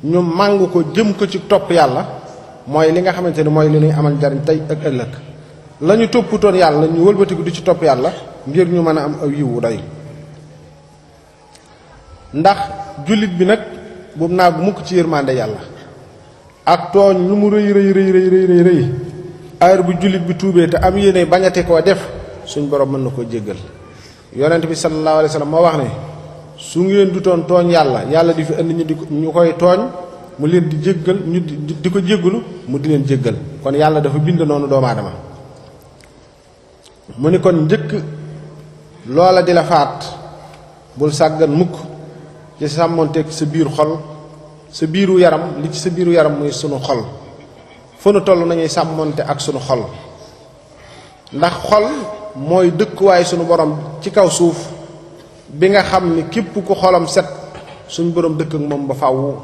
S6: ñu màng ko jëm ko ci topp yàlla mooy li nga xamante ni mooy li ñuy amal njariñ tey ak ëllëg la ñu topputoon yàlla ñu wëlbatiku di ci topp yàlla ngir ñu mën a am aw yiwu doy ndax jullit bi nag boobu naagu mukk ci yërmande yàlla ak tooñ lu mu rëy rëy heure bu jullit bi tuubee te am yéene bañate koo def suñ borom mën na koo jéggal yonent bi sallallahu alayhi wa sallam moo wax ne su ngeen dutoon tooñ yàlla di fi indi ñu koy tooñ mu leen di jéggal ñu di ko jéggalu mu di leen jéggal kon yàlla dafa bind noonu doomu aadama mu ni kon njëkk loola di la faat bul sàggan mukk ci sàmmonteeg sa biir xol sa biiru yaram li ci sa biiru yaram muy sunu xol fu nu toll nañuy sàmmonte ak sunu xol ndax xol mooy dëkkuwaay sunu borom ci kaw suuf bi nga xam ni képp ku xolam set suñ borom dëkk ak moom ba fàww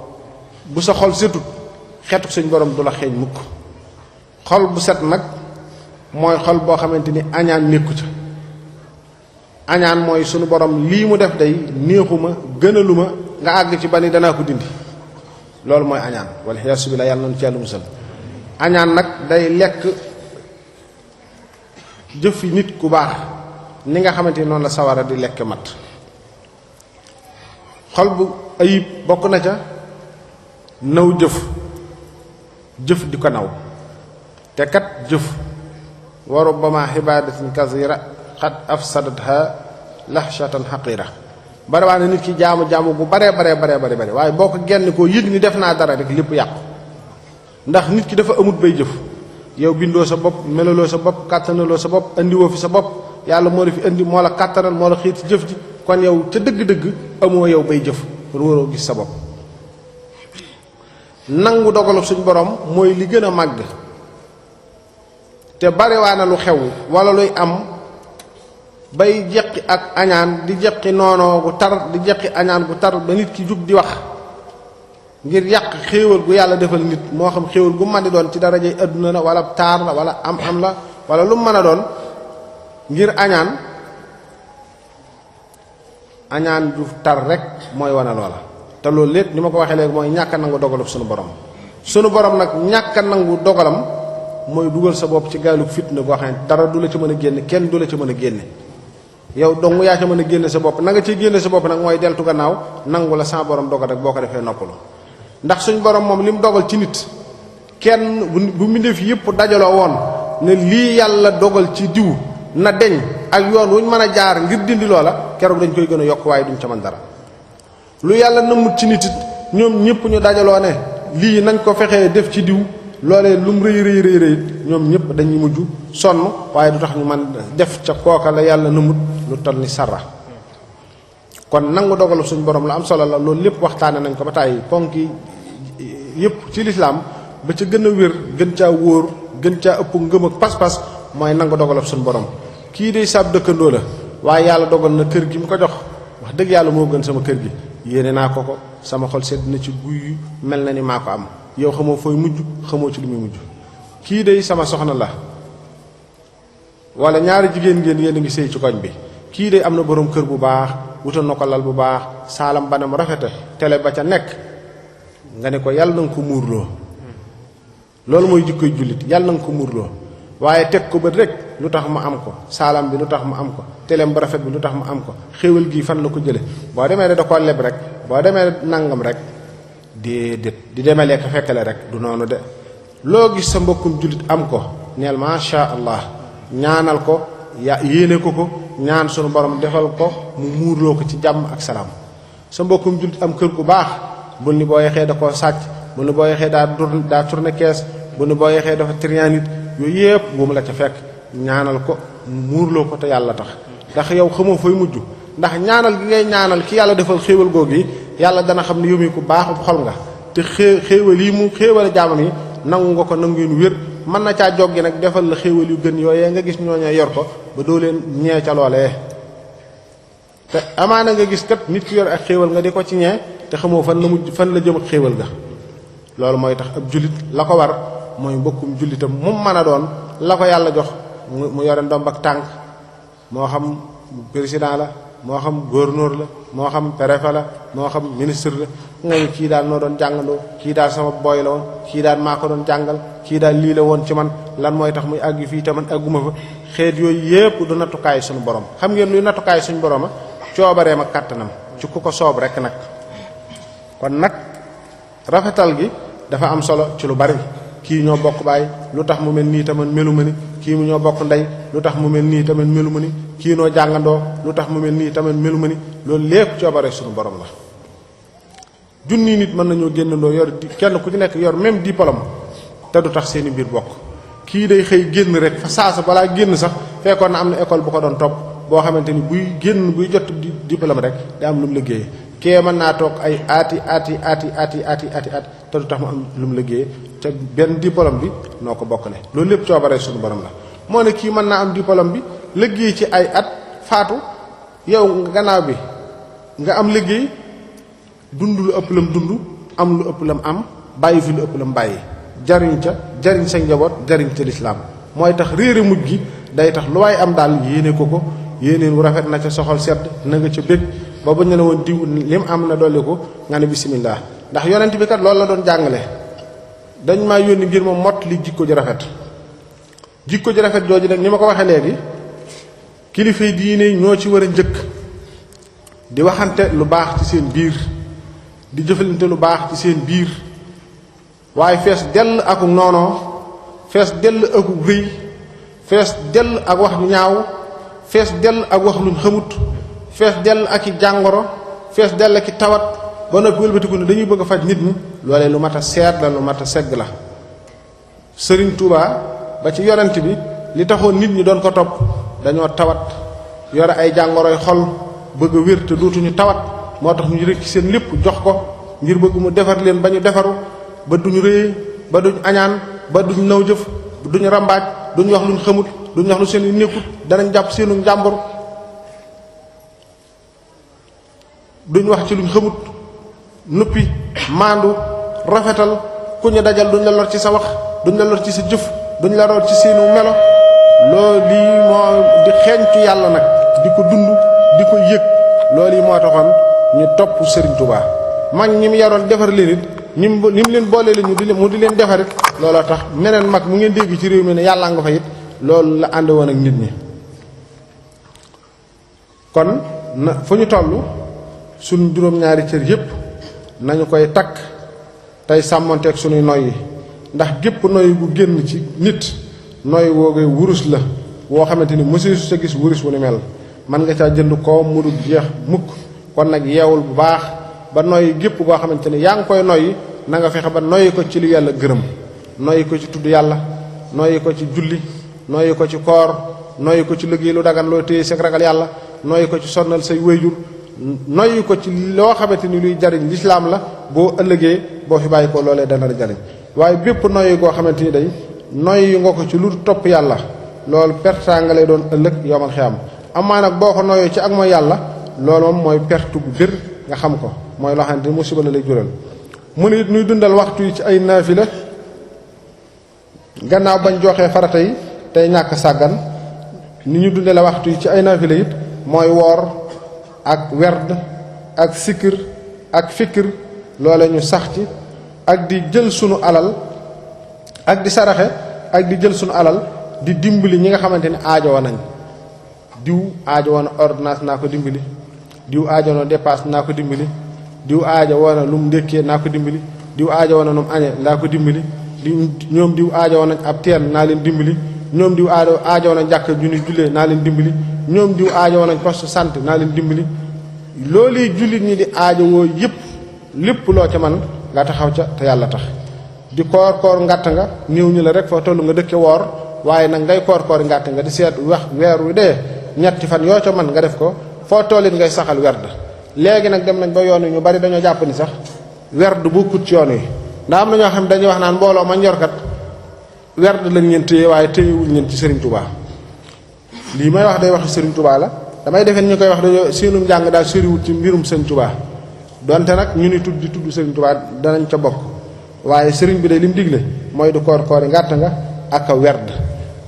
S6: bu sa xol setut xetuk suñ borom du la xeeñ mukk xol bu set nag mooy xol boo xamante ni añaan nekku ca añaan mooy sunu borom lii mu def day neexuma gënaluma nga àgg ci ba ni danaa ko dindi loolu mooy añaan wala xiyaasu billaah yàlla nañu ci yàlla musal añaan nag day lekk jëf yi nit ku baax ni nga xamante ni noonu la sawara di lekk mat xol bu ayib bokk na ca naw jëf di ko naw te kat jëf wa rubbama xibaadatin kasira xad afsadatha lahshatan xaqira bari waa ne nit ki jaamu bu bare waaye boo ko genn koo yëg ni def naa dara rek lépp yàqu ndax nit ki dafa amut bay jëf yow bindoo sa bopp melaloo sa bopp kàttanaloo sa bopp indiwoo fi sa bopp yàlla moo la fi indi moo la kàttanal moo la xiit ci jëf ji kon yow ca dëgg-dëgg amoo yow bay jëf pour waroo gis sa bopp nangu dogalu suñ borom mooy li gën a màgg te bariwaa na lu xew wala luy am bay jeqi ak añaan di jeqi noonoo gu tar di jeqi añaan gu tar ba nit ki jug di wax ngir yàq xéewal gu yàlla defal nit moo xam xéewal gu mën di doon ci darajay adduna la wala taar la wala am la wala lu mën a doon ngir añaan ju tar rek mooy wane loola te loolu lépp ni ma ko waxee léegi mooy ñàkk a nangu dogalub sunu borom nag ñàkk a nangu dogalam mooy dugal sa bopp ci gaalug fitna goo xam ne dara du la ci mën a génne kenn du la ci mën a génne yow dong yaa ca mën a génne sa bopp na nga ciy génne sa bopp nag mooy deltu gannaaw nangu la sa borom dogal rek boo ko defee noppalu ndax suñ borom moom li mu dogal ci nit kenn bu mbindeef yëpp dajaloo woon ne lii yàlla dogal ci diw na deñ ak yoon wuñ mën a jaar ngir dindi loola keroog dañ koy gën a yokk waaye duñ ca mën dara lu yàlla nëmmut ci nit it ñoom ñëpp ñu dajaloo ne lii nañ ko fexee def ci diw loolee lu mu rëy ñoom ñëpp dañuy mujj sonn waaye du tax ñu man def ca kooka la yàlla nëmmut lu toll ni sarra kon nangu dogalu suñ borom la am solo la loolu lépp waxtaane nañ ko ba tàyyi ponk yi yëpp ci lislaam ba ca gën a wér gën caa wóor gën caa ëpp ngëm ak pas-pas mooy nangu dogalu suñ borom kii de sab dëkkandoo la waaye yàlla dogal na kër gi mu ko jox wax dëgg yàlla moo gën sama kër gi yéene naa ko sama xol sedd na ci guy mel na ni maa ko am yow xamoo fooy mujj xamoo ci lu muy mujj kii de sama soxna la wala ñaari jigéen ngeen yéen a ngi sëy ci koñ bi kii de am na borom kër bu baax wutal na ko lal bu baax saalam banam rafete télé ba ca nekk nga ne ko yàlla na nga ko muurloo loolu mooy jikkoy jullit yàlla na nga ko muurloo waaye teg ko bët rek lu tax mu am ko saalam bi lu tax mu am ko téléem bu rafet bi lu tax mu am ko xéewal gii fan la ko jële boo demee da koo leb rek boo demee nangam rek déedéet di demalee ko fekkale rek du noonu de loo gis sa mbokkum jullit am ko neel masha allah ñaanal ko yéene ko ñaan sunu borom defal ko mu muurloo ko ci jàmm ak salaam sa mbokkum jullit am kër gu baax bul ni boo yexee da koo sàcc bul ni boo yexee daa tourné kees bul ni boo yexee dafa trianit yooyu yëpp bu mu la ca fekk ñaanal ko mu muurloo ko te yàlla tax ndax yow xamoo fooy mujj ndax ñaanal gi ngay ñaanal ki yàlla defal xéewal googu yi yàlla dana xam ne yow mi ku baaxub xol nga te xéewal yi mu xéewal jaamam yi nangu nga ko nangu yu wér mën na caa joggi nag defal la xéewal yu gën yooyee nga gis ñooñu yor ko ba doo leen ñee ca loolee te amaana nga gis kat nit ki yor ak xéewal nga di ko ci ñee te xamoo fan la jëm ak xéewal ga loolu mooy tax ab jullit la ko war mooy mbokkum jullitam mu mën a doon la ko yàlla jox mu yore ndomb ak tànk moo xam président la moo xam gouverneur la moo xam préfet la moo xam ministre la nga ni kii daal noo doon jàngandoo kii daal sama boy la woon kii daal maa ko doon jàngal kii daal lii la woon ci man lan mooy tax muy àgg fii te man àgguma fa xeet yooyu yépp du nattukaay suñu borom xam ngeen luy nattukaay suñu borom a coobareem ak kàttanam ci ku ko soob rek nag kon nag rafetal gi dafa am solo ci lu bari kii ñoo bokk baay lu tax mu mel nii tamit melu ma ni kii mu ñoo bokk ndey lu tax mu mel nii tamit melu ma ni kii noo jàngandoo lu tax mu mel nii tamit melu ma ni loolu lépp coobare suñu borom la junni nit mën nañoo génnandoo yor kenn ku ci nekk yor même diplôme te du tax seeni mbir bokk kii day xëy génn rek fa saasa balaa génn sax fekkoon na am na école bu ko doon topp boo xamante ni buy jot diplôme rek day am lu mu liggéeyee kee mën naa toog ay at te du tax mu am lu mu liggéeyee te benn diplôme bi noo ko bokkale loolu lépp coobare suñu borom la moo ne kii mën naa am diplôme bi liggéey ci ay at faatu yow gannaaw bi nga am liggéey dund lu ëpp lam dund am lu ëpp lam am bàyyi fi lu ëpp lam bàyyi jariñ sa njaboot jariñ ca lislaam mooy tax réere mujj gi day tax lu waay am daal yéene ko yéeneen wu rafet na ca soxol sedd na nga ca bég ba bañ ne woon diw lim am na dolli ko nga ne bisimilah ndax yonent bi kat loolu la doon jàngale dañ maa yónni ngir ma mott li jikko ji rafet jooju nag ni ma ko waxee léegi kilifa yi diine ñoo ci war a njëkk di waxante lu baax ci seen biir di jëfalante lu baax ci seen biir waaye fees dell aku noonoo fees dell aku rëy fees dell ak wax ñaaw fees dell ak wax luñ xamut fees dell ak i jàngoro fees dell ak i tawat ba noppi wëlbatiku ne dañuy bëgg a faj nit ñi loolee lu mat a seet la lu mat a segg la Sëriñ Tuubaa ba ci yonent bi li taxoon nit ñi doon ko topp dañoo tawat yore ay jàngoroy xol bëgg a wér te dootuñu tawat moo tax ñu rëkk seen lépp jox ko ngir bëgg mu defar leen ba ñu defaru ba duñu rëy ba duñ añaan ba duñ naw jëf duñu rambaaj duñ wax luñ xamut duñ wax lu seen yu nekkut danañ jàpp seenu njàmbur duñ wax ci luñ xamut nuppi maandu rafetal ku ñu dajal duñ la lor ci sa wax duñ la lor ci sa jëf duñ la lor ci seenu melo loolu lii moo di xeeñcu yàlla nag di ko dund di ko yëg loolu yi moo taxoon ñu topp Serigne Touba mag ñi mu yaroon defar leen it ni mu leen boole leen mu di leen defarit looloo tax meneen mag mu ngeen dégg ci réew mi ne yàllaa nga fa it loolu la ànd woon ak nit ñi kon na fu ñu toll suñ juróom-ñaari cër yépp nañu koy takk tey sàmmonteeg suñuy noyyi ndax gépp noyyi bu génn ci nit noyyi woogee wurus la woo xamante ni mësu sa gis wurus wu ni mel man nga caa jënd ko mu dul jeex mukk kon nag yeewul bu baax ba noyyi gépp goo xamante ni yaa ngi koy noyyi na nga fexe ba noyyi ko ci lu yàlla gërëm noyyi ko ci tudd yàlla noyyi ko ci julli noyyi ko ci koor noyyi ko ci liggéey lu dagan loo téye sek ragal yàlla noyyi ko ci sonnal say wéyjur noyyi ko ci loo xamante ni luy jariñ lislaam la boo ëllëgee boo fi bàyyi ko loolee dana la jariñ waaye bépp noyyi goo xamante ni day noyyi nga ko ci lu topp yàlla loolu perte nga lay doon ëllëg yomal xiyam amaa nag boo ko noyyee ci ak mooy yàlla loolu moom mooy perte bu bir nga xam ko mooy loo xamante ni musiba la lay jural mu ne it ñuy dundal waxtu yi ci ay naafila gannaaw bañ joxee farata yi tey ñàkk sàggan ni ñu dundale waxtu yi ci ay naafila it mooy woor ak werd ak sikkir ak fikir loole ñu sax ci ak di jël sunu alal ak di saraxe ak di jël sunu alal di dimbali ñi nga xamante ni aajowoo nañ diw aajowoo na ordonnance naa ko dimbali diw aajowoo na dépasse naa ko dimbali diw aajowoo na lu mu ndékkee naa ko dimbali diw aajowoo na lu mu añee naa ko dimbali ñoom diw aajowoo nañ ab teen naa leen dimbali ñoom diw aajowoo nañ jàkk ju ni jullee naa leen dimbali ñoom diw aajowoo nañ poste santé naa leen dimbali loolu jullit ñi di aajowoo yépp lépp loo ca man nga taxaw ca te yàlla tax di koor ngàtt nga néew ñu la rek foo toll nga dëkke woor waaye nag ngay koor ngàtt nga di seet wax weer wi dee ñetti fan yoo ca man nga def ko foo tollit ngay saxal werd léegi nag dem nañ ba yoon wi ñu bari dañoo jàpp ni sax werd bokkut ci yoon wi ndax am na ñoo xam dañuy wax naan mbooloo ma njorkat werd lañ leen téye waaye téyewuñ leen ci Serigne Touba lii may wax day waxi Serigne Touba la damay defee ñu koy wax dañoo seenum njàng daal soriwut ci mbirum Serigne Touba donte nag ñu ni tudd di tudd Serigne Touba danañ ca bokk waaye Serigne bi de lim digle mooy du koor koori ngàtt nga ak a werd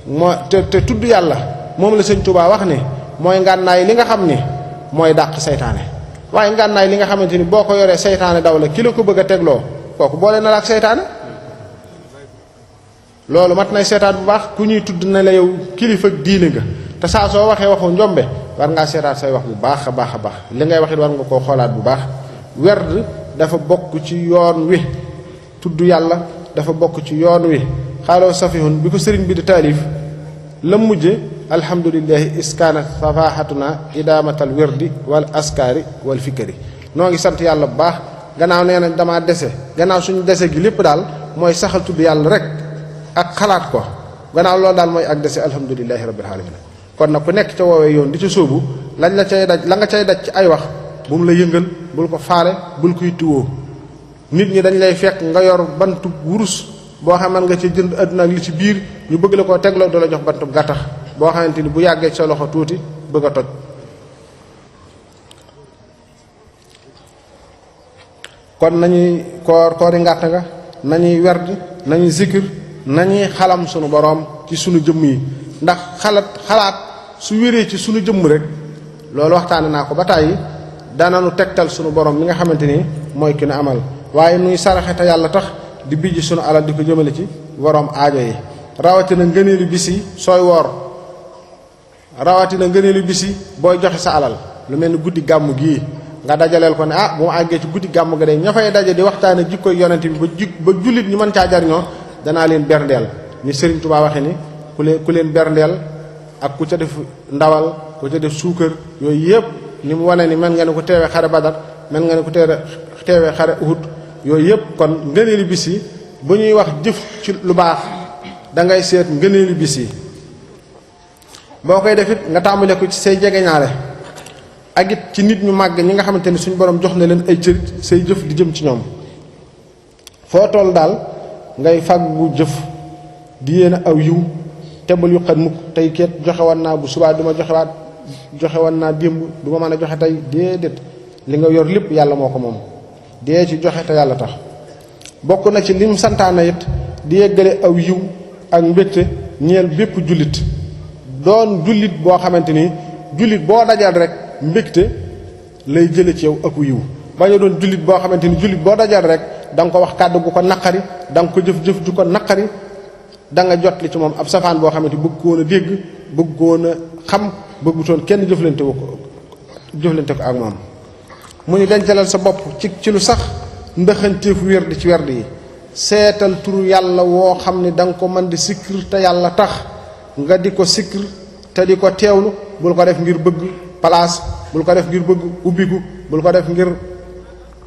S6: moo te tudd yàlla moom la Serigne Touba wax ni mooy ngànnaay li nga xam ni mooy dàq seytaane waaye ngànnaay li nga xamante ni boo ko yoree seytaane daw la ki la ko bëgg a tegloo kooku boole na la ak seytaane loolu mat nay seetaat bu baax ku ñuy tudd na la yow kilifa ak diine nga te saa soo waxee waxu njombe war ngaa seetaat say wax bu baax a baax a baax li ngay wax it war nga koo xoolaat bu baax werd dafa bokk ci yoon wi tudd yàlla dafa bokk ci yoon wi xaaloo safihun bi ko sëriñ bi di taalif la mujje alhamdulillahi iskaana safahatuna idamatal wirdi wal askari wal fikari noo ngi sant yàlla bu baax gannaaw nee nañ damaa dese gannaaw suñu dese gi lépp daal mooy saxal tudd yàlla rek ak xalaat ko gannaaw loolu daal mooy ak dese alhamdulillahi rabbil alamin kon nag ku nekk ca woowee yoon di ca sóobu lañ la cay daj la nga cay daj ci ay wax bu mu la yëngal bul ko faale bul koy tuwoo nit ñi dañ lay fekk nga yor bantu wurus boo xam nga ci jënd àdduna ak li ci biir ñu bëgg la koo tegloo doo la jox bantu gattax boo xamante ni bu yàggee ci sa loxo tuuti bëgg a toj kon nañuy koori ngàtt nga nañuy werd nañuy zikir nañuy xalam sunu boroom ci sunu jëmm yi ndax xalaat su wéree ci sunu jëmm rek loolu waxtaane naa ko ba tàyyi dananu tegtal sunu boroom mi nga xamante ni mooy ki nu amal waaye nuy saraxe te yàlla tax di bijji sunu alal di ko jëmale ci boroom aajo yi rawatina ngëneelu bis yi sooy woor rawatina ngëneelu bis yi booy joxe sa alal lu mel ni guddi gàmm gii nga dajaleel ko ne bu ma àggee ci guddi gàmm ga de ña fay daje di waxtaane jikkoy yonent bi ba jullit ñu mën caa jariñoo danaa leen berndeel ni Serigne Touba waxe ni ku leen berndeel ak ku ca def ndawal ku ca def suukar yooyu yëpp ni mu wane ni mel nga ne ko teewee xare Badar mel nga ne ko teewee xare Uhud yooyu yëpp kon ngëneelu bis yi bu ñuy wax jëf ci lu baax da ngay seet ngëneelu bis yi boo koy def it nga tàmbale ko ci say jegeñaale ak it ci nit ñu màgg ñi nga xamante ni suñu borom jox na leen ay cër say jëf di jëm ci ñoom foo toll daal ngay fàggu jëf di yéene aw yiw tebal yu xat mukk tey ket joxe woon naa bu subaa du ma joxe woon naa démb du ma mën a joxe tey déedéet li nga yor lépp yàlla moo ko moom dee ci joxe te yàlla tax bokk na ci lim santaana it di yeggale aw yiw ak mbégte ñeel bépp jullit doon jullit boo xamante ni jullit boo dajal rek mbégte lay jële ci yow aku yiw bañ a doon jullit boo xamante ni jullit boo dajal rek da nga ko wax kàddu gu ko naqari da nga ko jëf-jëf ju ko naqari da nga jot li ci moom ab safaan boo xamante bëggoon a dégg bëggoon a xam bëggutoon kenn jëflante ko ak moom mu ñu dencalal sa bopp ci lu sax ndëxanteefu werd ci werd yi seetal turu yàlla woo xam ne da nga ko mën di sikkir te yàlla tax nga di ko sikkir te di ko teewlu bul ko def ngir bëgg place bul ko def ngir bëgg ubbiku bul ko def ngir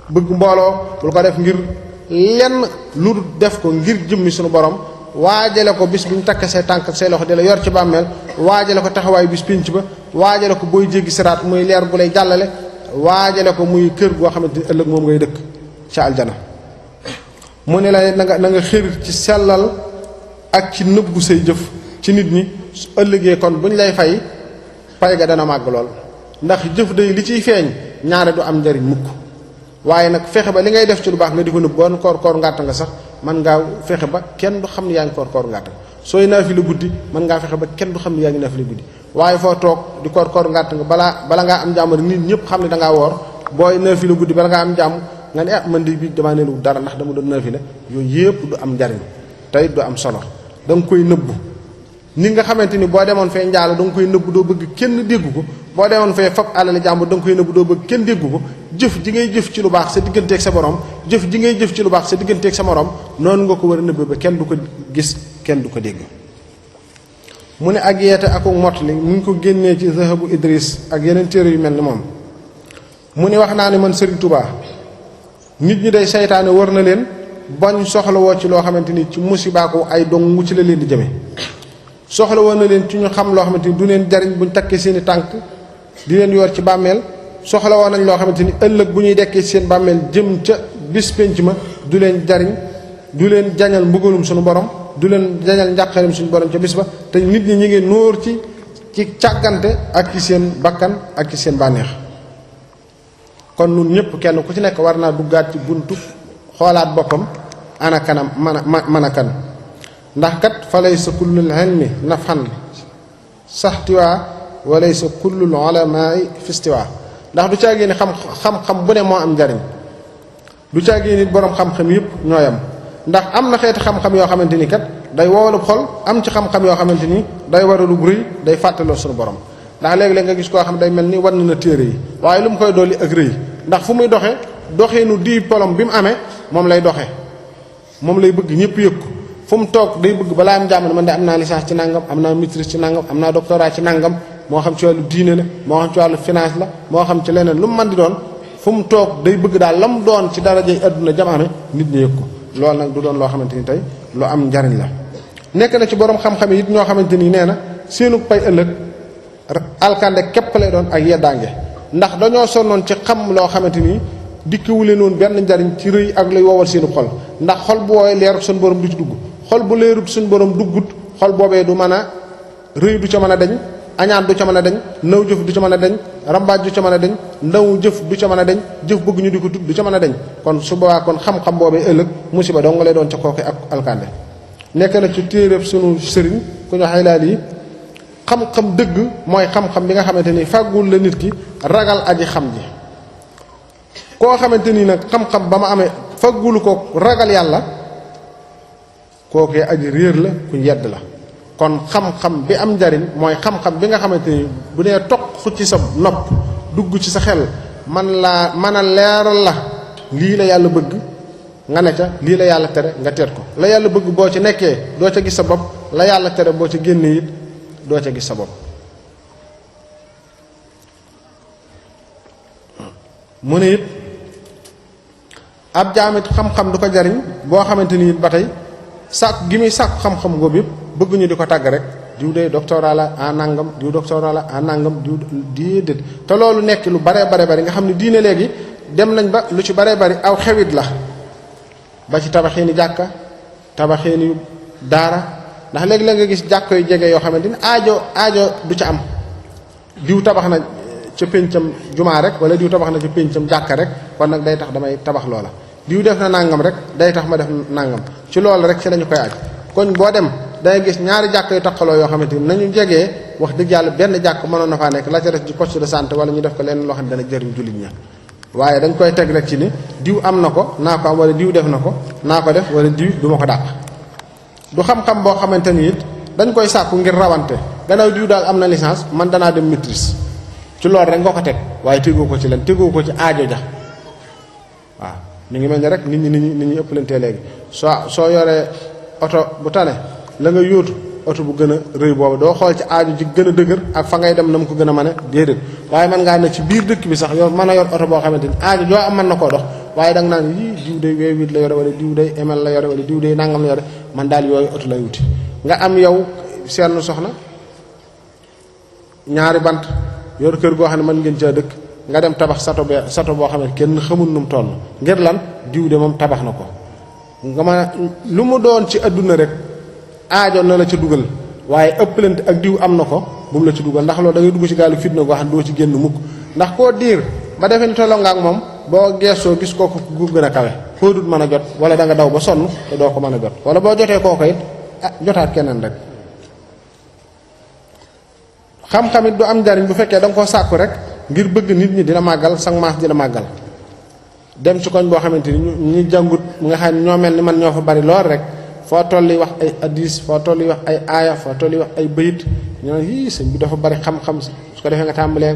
S6: bëgg mbooloo bul ko def ngir lenn lu def ko ngir jëmmi sunu borom waajale ko bis bu ñu takk say tànk ak say loxo di la yor ci bàmmeel waajale ko taxawaayu bis pénc ba waajale ko booy jéggi siraat muy leer bu lay jàllale waajale ko muy kër goo xamante ni ëllëg moom ngay dëkk ca aljana mu ne la na nga xër ci sellal ak ci nëbbu say jëf ci nit ñi su ëllëgee kon bu ñu lay fay ga dana màgg lool ndax jëf day li ciy feeñ ñaare du am njariñ mukk waaye nag fexe ba li ngay def ci lu baax nga di ko nëbb boon koor ngàtt nga sax man ngaa fexe ba kenn du xam ne yaa ngi koor ngàtt nga sooy naafila guddi mën ngaa fexe ba kenn du xam ne yaa ngi naafila guddi waaye foo toog di koor ngàtt nga bala ngaa am jàmm nit ñëpp xam ne da ngaa woor booy naafila guddi bala ngaa am jàmm nga ne man di bi damaa neelu dara ndax dama doon naafila yooyu yëpp du am njariñ tey du am solo da nga koy nëbbu ni nga xamante ni boo demoon fee njaalo da nga koy nëbbu doo bëgg kenn déggu ko boo demoon fee fab alal jàmbur da nga koy nëbbu doo bëgg kenn déggu ko jëf ji ngay jëf ci lu baax sa digganteeg sa borom jëf ji ngay jëf ci lu baax sa digganteeg sa morom noonu nga ko war a nëbbe ba kenn du ko gis kenn du ko dégg mu ne ak yeete ak mottali mu ngi ko génnee ci zahabu Idris ak yeneen téere yu mel ni moom mu ne wax naa ne man Serigne Touba nit ñi day seytaane war na leen bañ soxla woo ci loo xamante ni ci musibaako ay dong ci la leen di jëme soxla woon na leen ci ñu xam loo xamante ni du leen jariñ buñ takkee seeni tànk di leen yor ci bàmmeel soxla woon nañ loo xamante ni ëllëg bu ñuy dekkee seen bàmmeel jëm ca bis penc ma du leen jariñ du leen jañal mbugalum suñu borom du leen jañal njàqareem suñu borom ca bis ba te nit ñi ñu ngi nóor ci càggante ak ci seen bakkan ak ci seen bànneex. kon nun ñëpp kenn ku ci nekk war naa duggaat ci buntu xoolaat boppam ana kanam mën a kan ndax kat fa laysa kullul ilmi nafan saxtiwaa wa laysa kullul ulamaai fistiwaa ndax du caagee ni xam-xam bu ne moo am njariñ du caagee ni boroom xam-xam yëpp ñooyam ndax am na xeeti xam-xam yoo xamante ni kat day wowalub xol am ci xam-xam yoo xamante ni day waralub rëy day fàttaloo suñu borom ndax léeg-léeg nga gis koo xam day mel ni wan na téere yi waaye lu mu koy dolli ak rëy ndax fu muy doxeenu diplôme bi mu amee moom lay doxee moom lay bëgg ñëpp yëg ko fu mu toog day bëgg balaa am jàmm ne man de am naa licence ci nangam am naa maîtrise ci nangam am naa doctorat ci nangam moo xam ci wàllu diine la moo xam ci wàllu finance la moo xam ci leneen lu mu mën di doon fu mu toog day bëgg daal la mu doon ci darajay adduna jam amee nit ñi yëg ko loolu nag du doon loo xamante ni tey lu am njariñ la. nekk na ci borom xam-xam yi it ñoo xamante ni nee na seenu pay ëllëg alkande képp lay doon ak yeddaange ndax dañoo sonnoon ci xam loo xamante ni dikkiwuleen woon benn njariñ ci rëy ak luy wowal seenu xol ndax xol bu woowee leerut suñu borom du ci dugg xol bu leerut suñu borom duggut xol boobee du mën a rëy du ca mën a dañ añaan du ca mën a dañ naw jëf du ca mën a dañ rambaaj du ca mën a dañ ndaw jëf du ca mën a dañ jëf bëgg ñu di ko tudd du ca mën a dañ kon su boobaa kon xam-xam boobee ëllëg musiba dong nga lay doon ca kooke ak alkande nekk na ci téeréb sunu sëriñ ku ñu xaylaal yi xam-xam dëgg mooy xam-xam bi nga xamante ni fàggul la nit ki ragal aji xam ji koo xamante ni nag xam-xam ba ma amee faggulu ko ragal yàlla kookee aji réer la ku yedd la kon xam-xam bi am njariñ mooy xam-xam bi nga xamante ni bu nee toq ci sa nopp dugg ci sa xel man a leeral la lii la yàlla bëgg nga ne ca lii la yàlla tere nga teet ko la yàlla bëgg boo ci nekkee doo ca gis sa bopp la yàlla tere boo ca génnee it doo ca gis sa bopp mu ne it ab jaamit xam-xam du ko jariñ boo xamante ni it ba tey sàkk gi muy sàkk xam-xam googu yëpp bëgg ñu di ko tàgg rek diw de doctorat la en nangam diw doctorat la en nangam diw déedéet te loolu nekk lu bare bari nga xam ne diine léegi dem nañ ba lu ci bare bari aw xewit la ba ci tabaxeeni jàkka tabaxeeni daara ndax léegi la nga gis jàkka yu jege yoo xamante ni aajo du ca am diw tabax na ca péncam jumaa rek wala diw tabax na ca péncam jàkka rek kon nag day tax damay tabax loola diw def na nangam rek day tax ma def nangam ci loolu rek ci lañu koy aj koñ boo dem day gis ñaari jàkk yu taqaloo yoo xamante ni nañu jegee wax dëgg yàlla benn jàkk mënoon na faa nekk la ca def ci poste de santé wala ñu def ko lenn loo xam ne dana jëriñ jullit ña waaye dañ koy teg rek ci ni diw am na ko naa ko am wala diw def na ko naa ko def wala diw du ma ko dàq du xam-xam boo xamante ni it dañ koy sàkku ngir rawante gannaaw diw daal am na licence man danaa dem maîtrise ci loolu rek nga ko teg waaye tegoo ko ci len tegoo ko ci aajo ja waaw mi ngi mel ni rek nit ñi ëppalantee léegi soo yoree oto bu tane la nga yóotu oto bu gën a rëy boobu doo xool ci aaju ji gën a dëgër ak fa ngay dem na mu ko gën a mën a déedéet waaye man ngaa ne ci biir dëkk bi sax yor mën a yor oto boo xamante ni aaju joo am mën na koo dox waaye da nga naan yii diw day V8 la yore wala diw day ML la yore wala diw day nangam la yore man daal yooyu oto lay wuti nga am yow seen soxna ñaari bant yor kër goo xam ne mën ngeen caa dëkk nga dem tabax sato boo xam ne kenn xamul nu mu toll ngir lan diw de moom tabax na ko nga ma lu mu doon ci adduna rek aajo na la ca dugal waaye ëppalante ak diw am na ko bu mu la ci dugal ndax loolu da ngay dugg ci gaalu fitna goo xam ne doo ci génn mukk ndax koo diir ba defee ni tolloo nga ak moom boo geesoo gis kooku gu gën a kawe koo dut mën a jot wala da nga daw ba sonn te doo ko mën a jot wala boo jotee kooku it jotaat keneen rek xam-xam it du am njariñ bu fekkee da nga koo sàkku rek ngir bëgg nit ñi dina màggal sang maas dina màggal dem ci koñ boo xamante ni ñi jàngut nga xam ne ñoo mel ni man ñoo fa bari lool rek foo tolli wax ay hadis foo tolli wax ay aaya foo tolli wax ay bayit ñoo yii sëñ bi dafa bari xam-xam su ko defee nga tàmbalee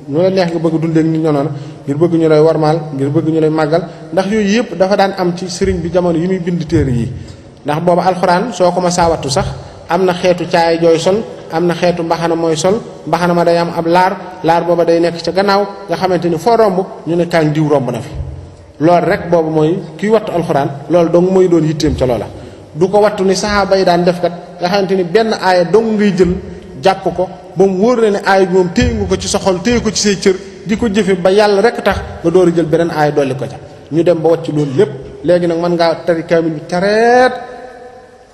S6: ñu la neex nga bëgg dundee nit ñoo noonu ngir bëgg ñu lay warmaal ngir bëgg ñu lay màggal ndax yooyu yëpp dafa daan am ci sëriñ bi jamono yi muy bind téere yi ndax boobu alxuraan soo ko ma saawattu sax am na xeetu caay jooy sol am na xeetu mbaxana mooy sol mbaxana ma day am ab laar booba day nekk ca gannaaw nga xamante ni foo romb ñu ne kaañ diw romb na fi loolu rek boobu mooy kiy wattu alxuraan loolu dong mooy doon yitteem ca loola du ko wattu ni saxaaba yi daan def kat nga xamante ni benn aaya dong ngay jël jàpp ko ba mu wóor na ne aaya bi moom téye nga ko ci sa xol téye ko ci say cër di ko jëfe ba yàlla rek tax nga door a jël beneen aay dolli ko ca ñu dem ba wàcc loolu lépp léegi nag mën ngaa tari kaamil bi tareet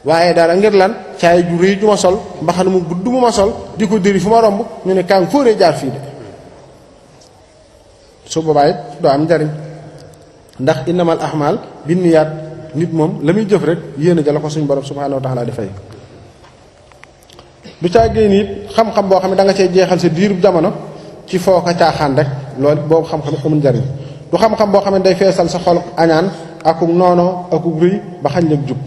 S6: waaye dara ngir lan caay ju rëy ju ma sol mbaxana mu gudd mu ma sol di ko dëri fu ma romb ñu ne kaa fóoree jaar fii de su boobaa it doo am njariñ ndax innamal ahmal binniyaat nit moom la muy jëf rek yéen a jëla ko suñu borom subhanahu wa taala di fay du caa génn it xam-xam boo xam ne da nga cee jeexal sa diirub jamono ci foo ko caaxaan rek loolu boobu xam-xam amul njariñ du xam-xam boo xam ne day feesal sa xol añaan akuk noonoo akuk rëy ba xañ la jub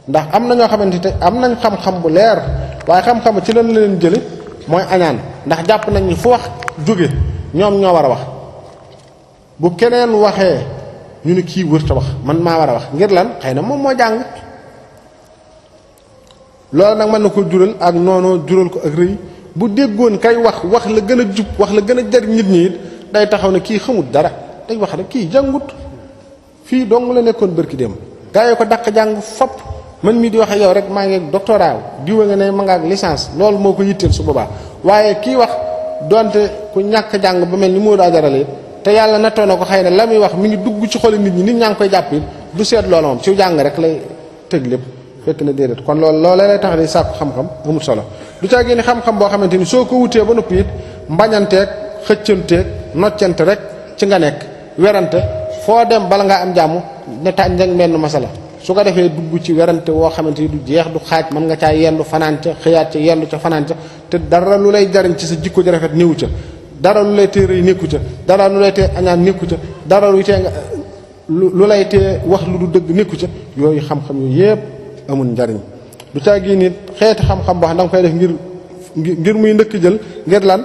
S6: ndax am na ñoo xamante te am nañ xam-xam bu leer waaye xam-xam ci lan la leen jële mooy añaan ndax jàpp nañ ni fu wax jóge ñoom ñoo war a wax bu keneen waxee ñu ne kii wërta wax man maa war a wax ngir lan xëy na moom moo jàng loolu nag mën na ko jural ak noonu jural ko ak rëy bu déggoon kay wax la gën a jub wax la gën a jariñ nit ñi it day taxaw ne kii xamut dara day wax rek kii jàngut fii dong la nekkoon bërki dem gaa yi ko dàq jàng fopp man mii di wax ak yow rek maa ngi ak doctorat diwa nga ne ma nga ak licence loolu moo ko yitteel su boobaa waaye kii wax donte ku ñàkk jàng ba mel ni moo daa jarale te yàlla nattoo na ko xëy na la muy wax mi ngi dugg ci xoli nit ñi nit ñaa ngi koy jàpp it du seet loolu moom ci jàng rek lay tëg lépp fekk na déedéet kon loolu loolee lay tax di sàkku xam-xam amul solo du caa génne xam-xam boo xamante ni soo ko wutee ba noppi it mbañanteeg xëccanteeg noccante rek ci nga nekk werante foo dem bala ngaa am jàmm ne tànjang menn masala su ko defee dugg ci werante woo xamante ni du jeex du xaaj mën nga caa yendu fanaan ca xëyaat ca yendu ca fanaan ca te dara lu lay jariñ ci sa jikko ji rafet néewu ca dara lu lay tee rëy nekku ca dara lu lay tee añaan nekku ca dara lu tee nga lu lay tee wax lu du dëgg nekku ca yooyu xam-xam yooyu yépp amul njariñ du caa gi nit xeeti xam-xam boo xam da nga koy def ngir muy ndëkk jël ngir lan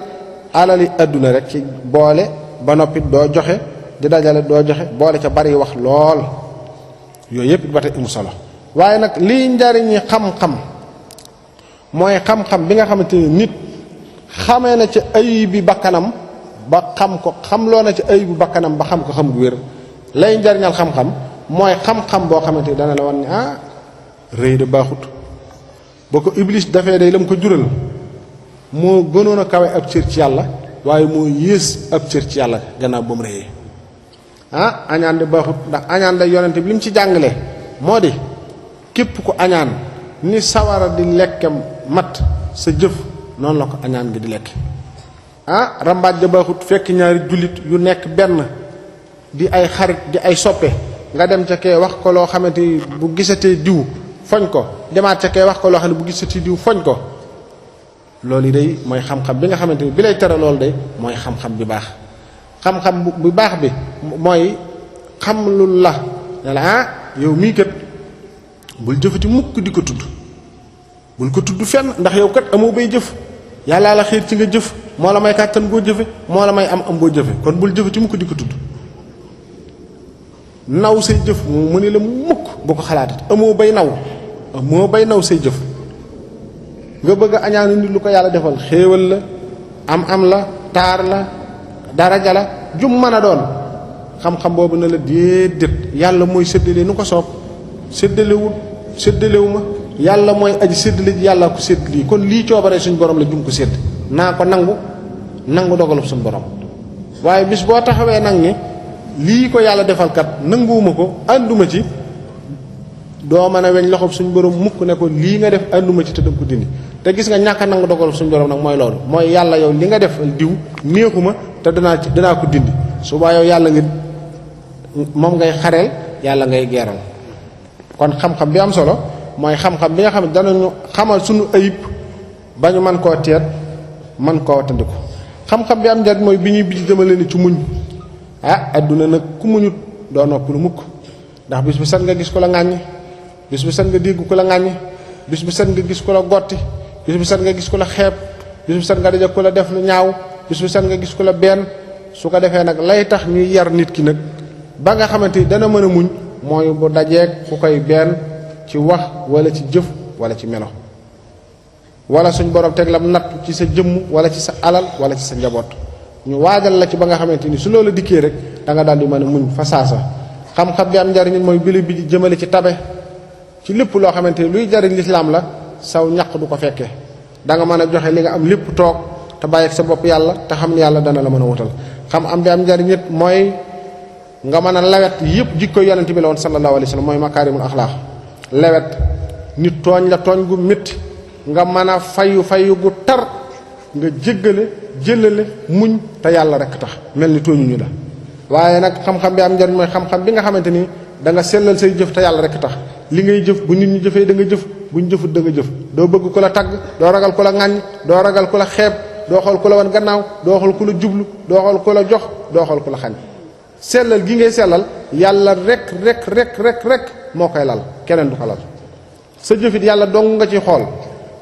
S6: alali adduna rek ci boole ba noppi doo joxe di dajale doo joxe boole ca bari wax lool yooyu yépp ba tey amul solo waaye nag liy njariñi xam-xam mooy xam-xam bi nga xamante ni nit xamee na ca ayib bi bakkanam ba xam ko xamloo na ca ayib bu bakkanam ba xam ko xam gu wér lay njariñal xam-xam mooy xam-xam boo xamante ni dana la wan ne ah rëy de baaxut boo ko iblis dafee day lam ko jural moo gënoon a kawe ab cër ci yàlla waaye moo yées ab cër ci yàlla gannaaw ba mu rëyee ah añaan de baaxut ndax añaan day yonente bi li mu ci jàngale moo di képp ku añaan ni sawara di lekke mat sa jëf noonu la ko añaan gi di lekk ah rambaaj da baaxut fekk ñaari jullit yu nekk benn di ay xarit di ay soppe nga dem ca kee wax ko loo xamante ni bu gisatee diw foñ ko demaat ca kee wax ko loo xam ne bu gisatee diw foñ ko loolu yi day mooy xam-xam bi nga xamante ni bi lay tere loolu day mooy xam-xam bi baax xam-xam bu baax bi mooy xam lu la ne la ah yow mii kat bul jëfati mukk di ko tudd bul ko tudd fenn ndax yow kat amoo bay jëf yàllaa la xiir ci nga jëf moo la may kàttan boo jëfe moo la may am boo jëfe kon bul jëfati mukk di ko tudd naw say jëf mu ne la mukk bu ko xalaatat amoo bay naw say jëf nga bëgg a añaanu nit lu ko yàlla defal xéewal la am la taar la daraja la jum mën a doon xam-xam boobu na la déedéet yàlla mooy séddale nu ko soob séddalewu ma yàlla mooy aji séddale ji yàlla ko sédd lii kon lii coobaree suñ borom la jum ko sédd naa ko nangu dogalub suñ borom waaye bis boo taxawee nag ni lii ko yàlla defal kat nanguwuma ko ànduma ci doo mën a weñ loxob suñ borom mukk ne ko lii nga def ànduma ci te danga ko dindi te gis nga ñàkk a nangu dogalub suñ borom nag mooy loolu mooy yàlla yow li nga def diw neexuma te danaa ko dindi subaa yow yàlla nga moom ngay xareel yàlla ngay geeral kon xam-xam bi am solo mooy xam-xam bi nga xam ne danañu xamal suñu ayib ba ñu mën koo teet man koo wattandiku xam-xam bi am njariñ mooy bi ñuy bi jëmale ni ci muñ adduna nag ku muñut doo noppalu mukk ndax bis bu set nga gis ko la ŋàññi bis bu set nga dégg ko la ŋàññi bis bu set nga gis ko la gotti bis bu set nga gis ko la xeeb bis bu set nga daje ko la def lu ñaaw bis bu set nga gis ko la benn su ko defee nag lay tax ñuy yar nit ki nag ba nga xamante ni dana mën a muñ mooy bu dajeeg ku koy benn ci wax wala ci jëf wala ci melo wala suñ borom teg lam natt ci sa jëmm wala ci sa alal wala ci sa njaboot ñu waajal la ci ba nga xamante ni su loolu dikkee rek da nga daal di mën a muñ fa saasa xam-xam bi am njariñ mooy bili bi jëmale ci tabe ci lépp loo xamante ni luy jariñ lislaam la saw ñaq du ko fekkee da nga mën a joxe li nga am lépp toog te bàyyi ak sa bopp yàlla te xam ne yàlla dana la mën a wutal xam-xam bi am njariñ it mooy nga mën a lewet yëpp jikko yonent bi la woon sallallahu alayhi wa sallam mooy makaarimul axlaaq lewet nit tooñ la tooñ gu métti nga mën a fayu gu tar nga jéggale jëlale muñ te yàlla rek tax mel ni tooñuñu la. waaye nag xam-xam bi am njariñ mooy xam-xam bi nga xamante ni da nga sellal say jëf te yàlla rek tax li ngay jëf bu nit ñi jëfee da nga jëf bu ñu jëfut da nga jëf doo bëgg ku la tagg doo ragal ku la ŋàññ doo ragal ku la xeeb doo xool ku la wan gannaaw doo xool ku la jublu doo xool ku la jox doo xool ku la xañ sellal gi ngay sellal yàlla rek moo koy lal keneen du ko lal sa jëfit yàlla dong nga ci xool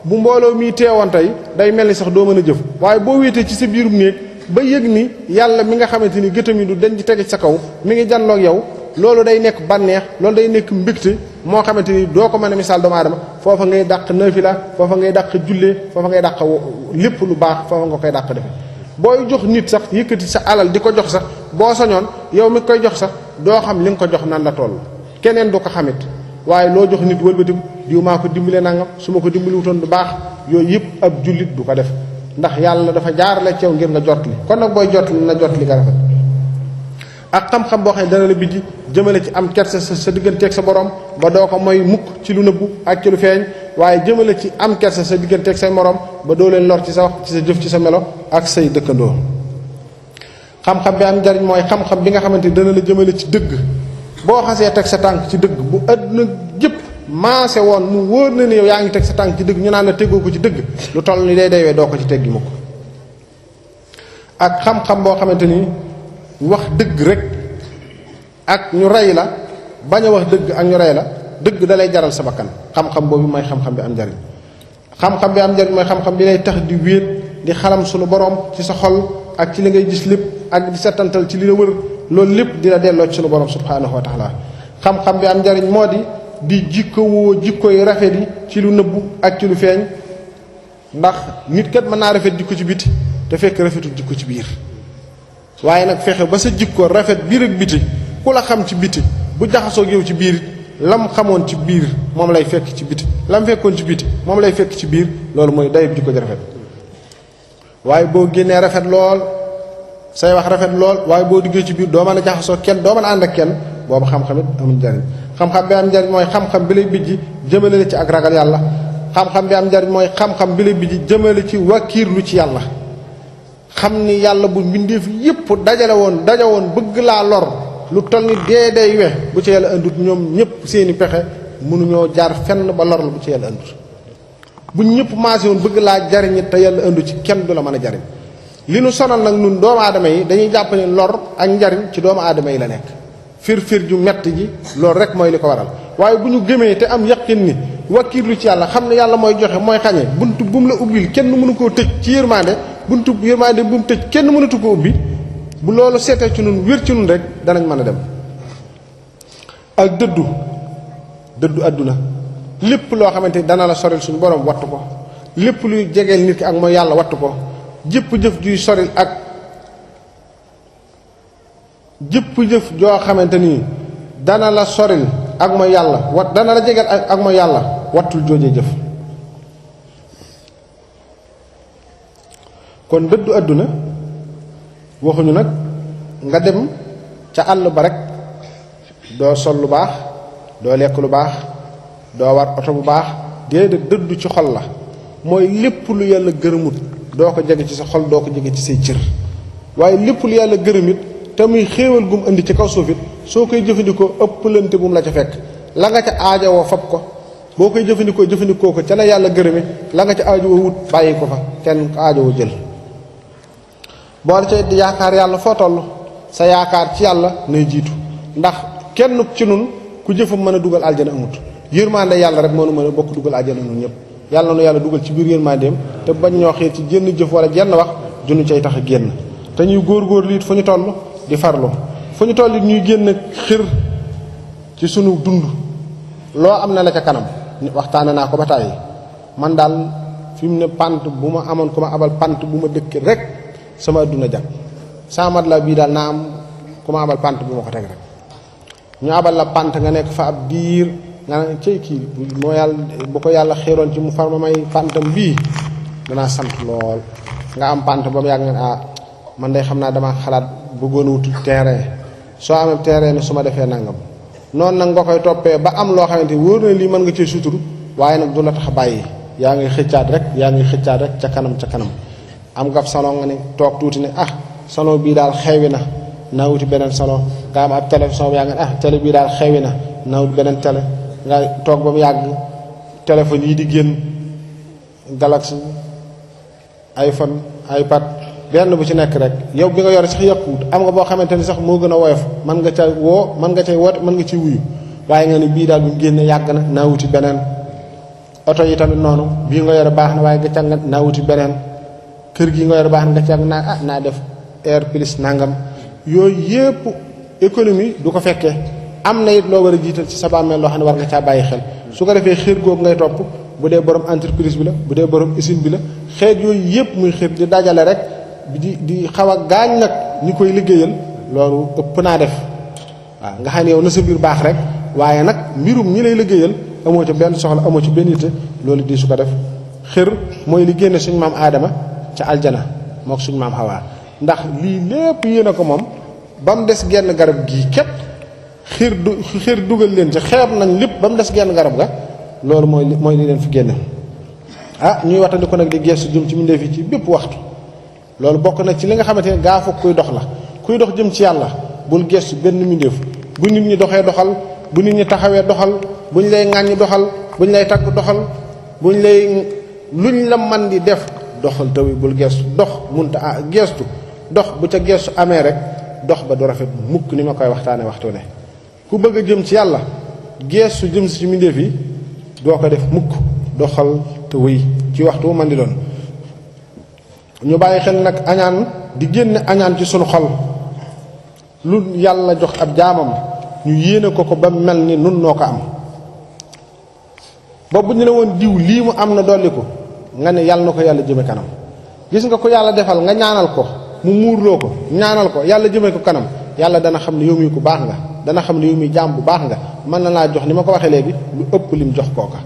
S6: bu mbooloo mii teewoon tey day mel ni sax doo mën a jëf waaye boo wéetee ci sa biirum néeg ba yëg ni yàlla mi nga xamante ni gëtam yi du dañ ci tege ci sa kaw mi ngi janloog yow loolu day nekk bànneex loolu day nekk mbégte moo xamante ni doo ko mën a misaal doomu aadama foofa ngay dàq nafila foofa ngay dàq jullee foofa ngay dàq lépp lu baax foofa nga koy dàq defe booy jox nit sax yëkkati sa alal di ko jox sax boo soñoon yow mi koy jox sax doo xam li nga ko jox nan la toll keneen du ko xamit waaye loo jox nit wëlbatiku diw maa ko dimbale nangam su ma ko dimbali wutoon du baax yooyu yëpp ab jullit du ko def ndax yàlla dafa jaarale ci yow ngir nga jotli kon nag booy jotli na jotli nga rafet ak xam-xam boo xam ne dana la bijji jëmale ci am kersa sa digganteeg sa borom ba doo ko mooy mukk ci lu nëbbu ak ci lu feeñ waaye jëmale ci am kersa sa digganteeg say morom ba doo leen lor ci sa wax ci sa jëf ci sa melo ak say dëkkandoo xam-xam bi am njariñ mooy xam-xam bi nga xamante ni dana la jëmale ci dëgg boo xasee teg sa tànk ci dëgg bu àdduna jëpp maase woon mu wóor na ni yow yaa ngi teg sa tànk ci dëgg ñu naan la tegoo ko ci dëgg lu toll ni day deewee doo ko ci teggi mukk ak xam-xam boo xamante ni wax dëgg rek ak ñu rey la bañ a wax dëgg ak ñu rey la dëgg da lay jaral sa bakkan xam-xam boobu mooy xam-xam bi am njariñ xam-xam bi am njariñ mooy xam-xam bi lay tax di wéet di xalam sunu borom ci sa xol ak ci li ngay gis lépp ak di settantal ci li la wër loolu lépp di la delloo ci sunu borom subhanahu wa taala xam-xam bi am njariñ moo di jikkowoo jikko yu rafet yi ci lu nëbbu ak ci lu feeñ ndax nit kat mën naa rafet jikko ci biti te fekk rafetul jikko ci biir waaye nag fexe ba sa jikko rafet biir ak biti ku la xam ci biti bu jaxasoo yow ci biir lam xamoon ci biir moom lay fekk ci biti lam fekkoon ci biti moom lay fekk ci biir loolu mooy dayub jikko ji rafet waaye boo génnee rafet lool say wax rafet lool waaye boo duggee ci biir doo mën a jaxasoo kenn doo mën a ànd ak kenn boobu xam-xam it amul njariñ xam-xam bi am njariñ mooy xam-xam bi lay bijji jëmale la ci ak ragal yàlla xam-xam bi am njariñ mooy xam-xam bi lay bijji jëmale ci wakkiirlu ci yàlla xam ni yàlla bu mbindeef yépp daja woon bëgg laa lor lu toll ni dee day we bu ci yàlla andut ñoom ñëpp seeni pexe mënuñoo jaar fenn ba lor la bu ci yàlla andut bu ñëpp maase woon bëgg laa jariñit te yàlla andu ci kenn du la mën a jariñ li nu sonal nag nun doomu aadama yi dañuy jàpp ne lor ak njariñ ci doomu aadama yi la nekk fir ju mett ji loolu rek mooy li ko waral waaye bu ñu gëmee te am yaqin ni wakkiirlu ci yàlla xam ne yàlla mooy joxe mooy xañe buntu bu mu la ubbil kenn mënu koo tëj ci yërmande buntu yërmande bu mu tëj kenn mënatu ko ubbi bu loolu seetee ci nun wér ci nun rek danañ mën a dem ak dëddu àdduna lépp loo xamante ni dana la soril suñu borom wattu ko lépp luy jegeel nit ki ak mooy yàlla wattu ko jëpp jëf juy soril ak jëpp jëf joo xamante ni dana la soril ak mooy yàlla dana la jegeel ak mooy yàlla wattul joojee jëf kon dëddu àdduna waxuñu nag nga dem ca àll ba rek doo sol lu baax doo lekk lu baax doo war oto bu baax déedéet dëddu ci xol la mooy lépp lu yàlla gërëmut doo ko jege ci sa xol doo ko jege ci say cër waaye lépp lu yàlla gërëmit te muy xéewal gum indi ci kaw suufit soo koy jëfandikoo ëppalante bu mu la ca fekk la nga ca aajowoo fab ko boo koy jëfandikoo ko ca la yàlla gërëme la nga ca aajowoo wut bàyyi ko fa kenn aajowoo jël boole ca di yaakaar yàlla foo toll sa yaakaar ci yàlla nay jiitu ndax kenn ci nun ku jëfam mën a dugal aljana amut yërmande yàlla rek moo nu mën a bokk dugal aljana nun ñëpp yàlla nu yàlla dugal ci biir yërmandeem te bañ ñoo xiir ci jenn jëf wala jenn wax junu cay tax a génn te ñuy góor liit fu ñu toll di farlu fu ñu toll it ñuy génn xir ci sunu dund loo am na la ca kanam waxtaane naa ko ba tàyyi man daal fi mu ne pant bu ma amoon ku ma abal pant bu ma dëkk rek sama adduna jag saamat la bii daal naa am ku ma abal pant bu ma ko teg rek ñu abal la pant nga nekk fa ab diir nga ne cey kii moo yàlla bu ko yàlla xéeroon ci mu far ma may pantam bii danaa sant lool nga am pant ba mu yàgg nga man day xam naa dama xalaat bëggoon wut terrain soo amee terrain ni su ma defee nangam noonu nag nga koy toppee ba am loo xamante wóor na lii mën nga cee suturu waaye nag du la tax a bàyyi yaa ngi xëccaat rek ca kanam am nga salon nga ne toog tuuti ne salon bii daal xewi na naa wuti beneen salon nga am ab télévision yaa nga télé bii daal xewi na naa wuti beneen télé nga toog ba mu yàgg téléphone yi di génn Galaxy iPhone iPad benn bu ci nekk rek yow bi nga yore sax yàquwut am nga boo xamante ni sax moo gën a woyof mën nga ca woo mën nga cay woote mën nga ci wuyu waaye nga ne bii daal bi mu génne yàgg na naa wuti beneen oto yi tamit noonu bii nga yore baax na waaye nga càng naa wuti beneen kër gi nga yore baax na nga càng naa def air plus nangam yooyu yépp économie du ko fekkee am na it loo war a jiital ci sa bàmmeel loo xam ne war nga caa bàyyi xel su ko defee xër googu ngay topp bu dee borom entreprise bi la bu dee borom usine bi la xeet yooyu yépp muy xër di dajale rek di xaw a gaañ nag ñi koy liggéeyal loolu ëpp naa def waaw nga xam ne yow na sa mbir baax rek waaye nag mbirum ñi lay liggéeyal amoo ci benn soxla amoo ci benn yitte loolu di su ko def xër mooy li génne suñu maam aadama ca aljana moo ko suñu maam xawaa ndax lii lépp yéen a ko moom ba mu des genn garab gii képp xër dugal leen ci xeeb nañ lépp ba mu des genn garab ga loolu mooy li leen fi génne ñuy waxtandi ko nag di geestu jëm ci mbindeef yi ci bépp waxtu loolu bokk na ci li nga xamante ne gaafu kuy dox la kuy dox jëm ci yàlla bul geestu benn mbindeef bu nit ñi doxee doxal bu nit ñi taxawee doxal buñ lay ŋàññi doxal buñ lay tagg doxal buñ lay luñ la man di def doxal tawi bul geestu dox munta geestu dox bu ca geestu amee rek dox ba du rafet mukk ni ma koy waxtaane waxtu ne ku bëgg a jëm ci yàlla geestu jëm si ci mbindeef yi doo ko def mukk doxal te wéy ci waxtu man di doon ñu bàyyi xel nag añaan di génne añaan ci sunu xol lu yàlla jox ab jaamam ñu yéene ko ba mel ni nun noo ko am ba bu ñu ne woon diw lii mu am na dolli ko nga ne yàlla na ko yàlla jëme kanam gis nga ko yàlla defal nga ñaanal ko mu muurloo ko ñaanal ko yàlla jëme ko kanam yàlla dana xam ne yow mi ku baax nga dana xam ne yow mi jaam bu baax nga mën na laa jox ni ma ko waxee léegi lu ëpp lim jox kooka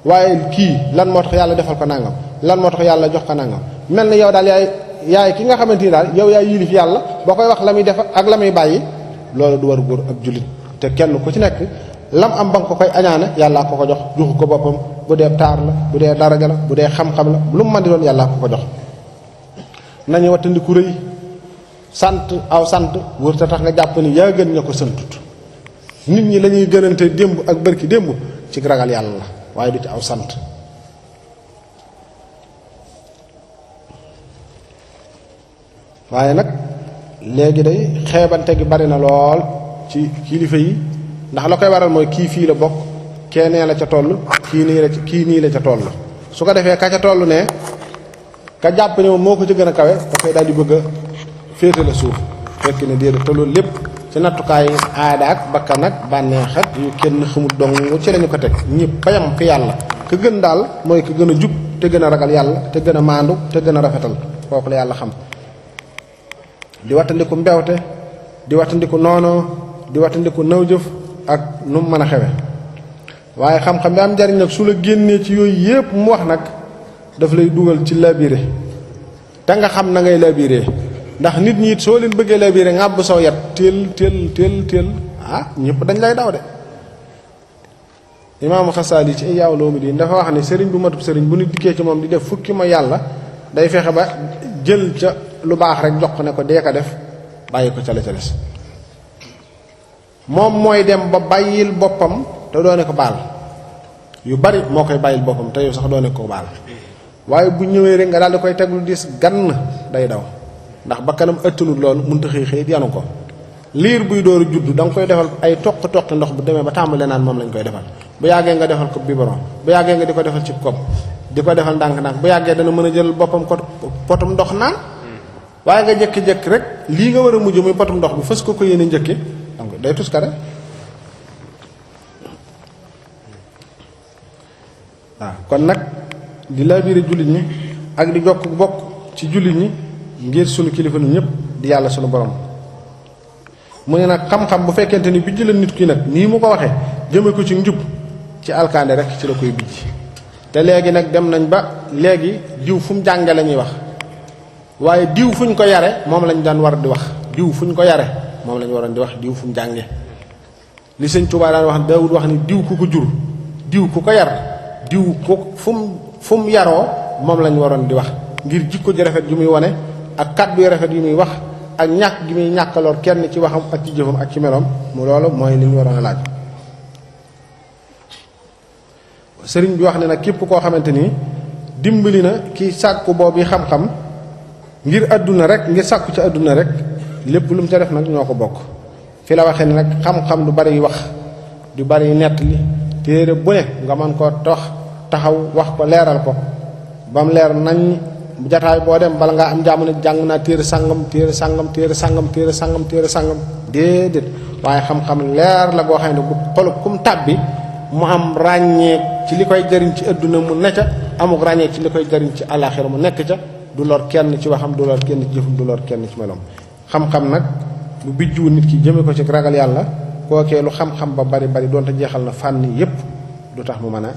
S6: waaye kii lan moo tax yàlla defal ko nangam lan moo tax yàlla jox ko nangam mel na yow daal yaay ki nga xamante ni daal yow yaay yilif yàlla boo koy wax la muy def ak la muy bàyyi loolu du war góor ak jullit te kenn ku ci nekk lam am ba nga ko koy añaane yàllaa ko jox joxu ko boppam bu dee taar la bu dee daraja la bu dee xam-xam la lu mu mën di doon yàllaa ko jox nañu wattandiku rëy sant aw sant wër ta tax nga jàpp ni yaa gën ña ko santut nit ñi lañuy gënante démb ak bërki démb ci ragal yàlla la waaye du ci aw sant waaye nag léegi day xeebante gi bari na lool ci kilifa yi ndax la koy waral mooy kii fii la bokk kenee la ca toll kii nii la ca toll su ko defee ka ca toll ne ka jàpp ne moom moo ko ci gën a kawe dafay daal di bëgg a féete la suuf fekk ne déedéet te loolu lépp ci nattukaay aada ak bakkan ak bànneex ak yu kenn xamul dong ci lañu ko teg ñëpp bayam fi yàlla ka gën daal mooy ka gën a jub te gën a ragal yàlla te gën a maandu te gën a rafetal kooku la yàlla xam di wattandiku mbewte di wattandiku noonoo di wattandiku naw jëf ak nu mu mën a xewe waaye xam-xam bi am njariñ nag su la génnee ci yooyu yépp mu wax nag daf lay dugal ci labiré te nga xam na ngay labiré ndax nit ñi it soo leen bëggee labiré ŋàbb saw yat teel ñëpp dañ lay daw de imaamu Xasaali ci Ihyaa Ulumuddin dafa wax ne sëriñ bu matub sëriñ bu nit dikkee ci moom di def fukki ma yàlla day fexe ba jël ca lu baax rek jox ko ne ko dee ko def bàyyi ko ca la ca des moom mooy dem ba bàyyil boppam te doone ko baal yu bari moo koy bàyyil boppam te yow sax doone ko baal waaye bu ñëwee rek nga daal di koy teg lu diis gann day daw ndax ba kanam ëttanul loolu mënta xëy yanu ko liir buy dooru juddu da nga koy defal ay toq ndox bu demee ba tàmbale naan moom lañ koy defal bu yàggee nga defal ko biberon bu yàggee nga di ko defal ci kopp di ko defal ndànk-ndànk bu yàggee dana mën a jël boppam ko potum ndox naan waaye nga jékki-jékki rek lii nga war a mujj muy potum ndox bi fës ko yéene njëkke donc day tuskare waaw kon nag di labiré jullit ñi ak di jokk bokk ci jullit ñi ngir sunu kilifa nu ñëpp di yàlla sunu borom mu ne nag xam-xam bu fekkente ni bijj la nit ki nag nii mu ko waxee jëme ko ci njub ci alkaande rek ci la koy bijj te léegi nag dem nañ ba léegi diw fu mu jànge la ñuy wax waaye diw fuñ ko yare moom lañ daan war di wax diw fuñ ko yare moom lañ waroon di wax diw fu mu jànge li sëñ Tuubaa daan wax Daawud wax ni diw ku ko jur diw ku ko yar diw ku fu mu yaroo moom lañ waroon di wax ngir jikko ji rafet yu muy wane ak kàddu yu rafet yu muy wax ak ñàkk gi muy ñàkkaloor kenn ci waxam ak ci jëfam ak ci meloom mu loolu mooy li ñu waroon a laaj sëriñ bi wax ne nag képp koo xamante ni dimbali na ki sàkku boobu xam-xam ngir àdduna rek ngir sàkku ci àdduna rek lépp lu mu ca def nag ñoo ko bokk fi la waxee ne nag xam-xam du bari wax du bari nettali téere bu ne nga mën koo taxaw wax ko leeral ko ba mu leer nañ jataay boo dem bala ngaa am jàmm ne jàng naa téere sàngam téere sàngam téere sàngam téere sàngam téere sàngam déedéet waaye xam-xam leer la goo xam ne bu xolu kum tàbbi mu am ràññee ci li koy jëriñ ci adduna mu ne ca amuk ràññee ci li koy jëriñ ci àllaaxira mu nekk ca du lor kenn ci waxam du lor kenn ci jëfam du lor kenn ci meloom xam-xam nag bu bijjuwu nit ki jëme ko ci ragal yàlla kookee lu xam-xam ba bari bari doonte jeexal na fànn yépp du tax mu mën a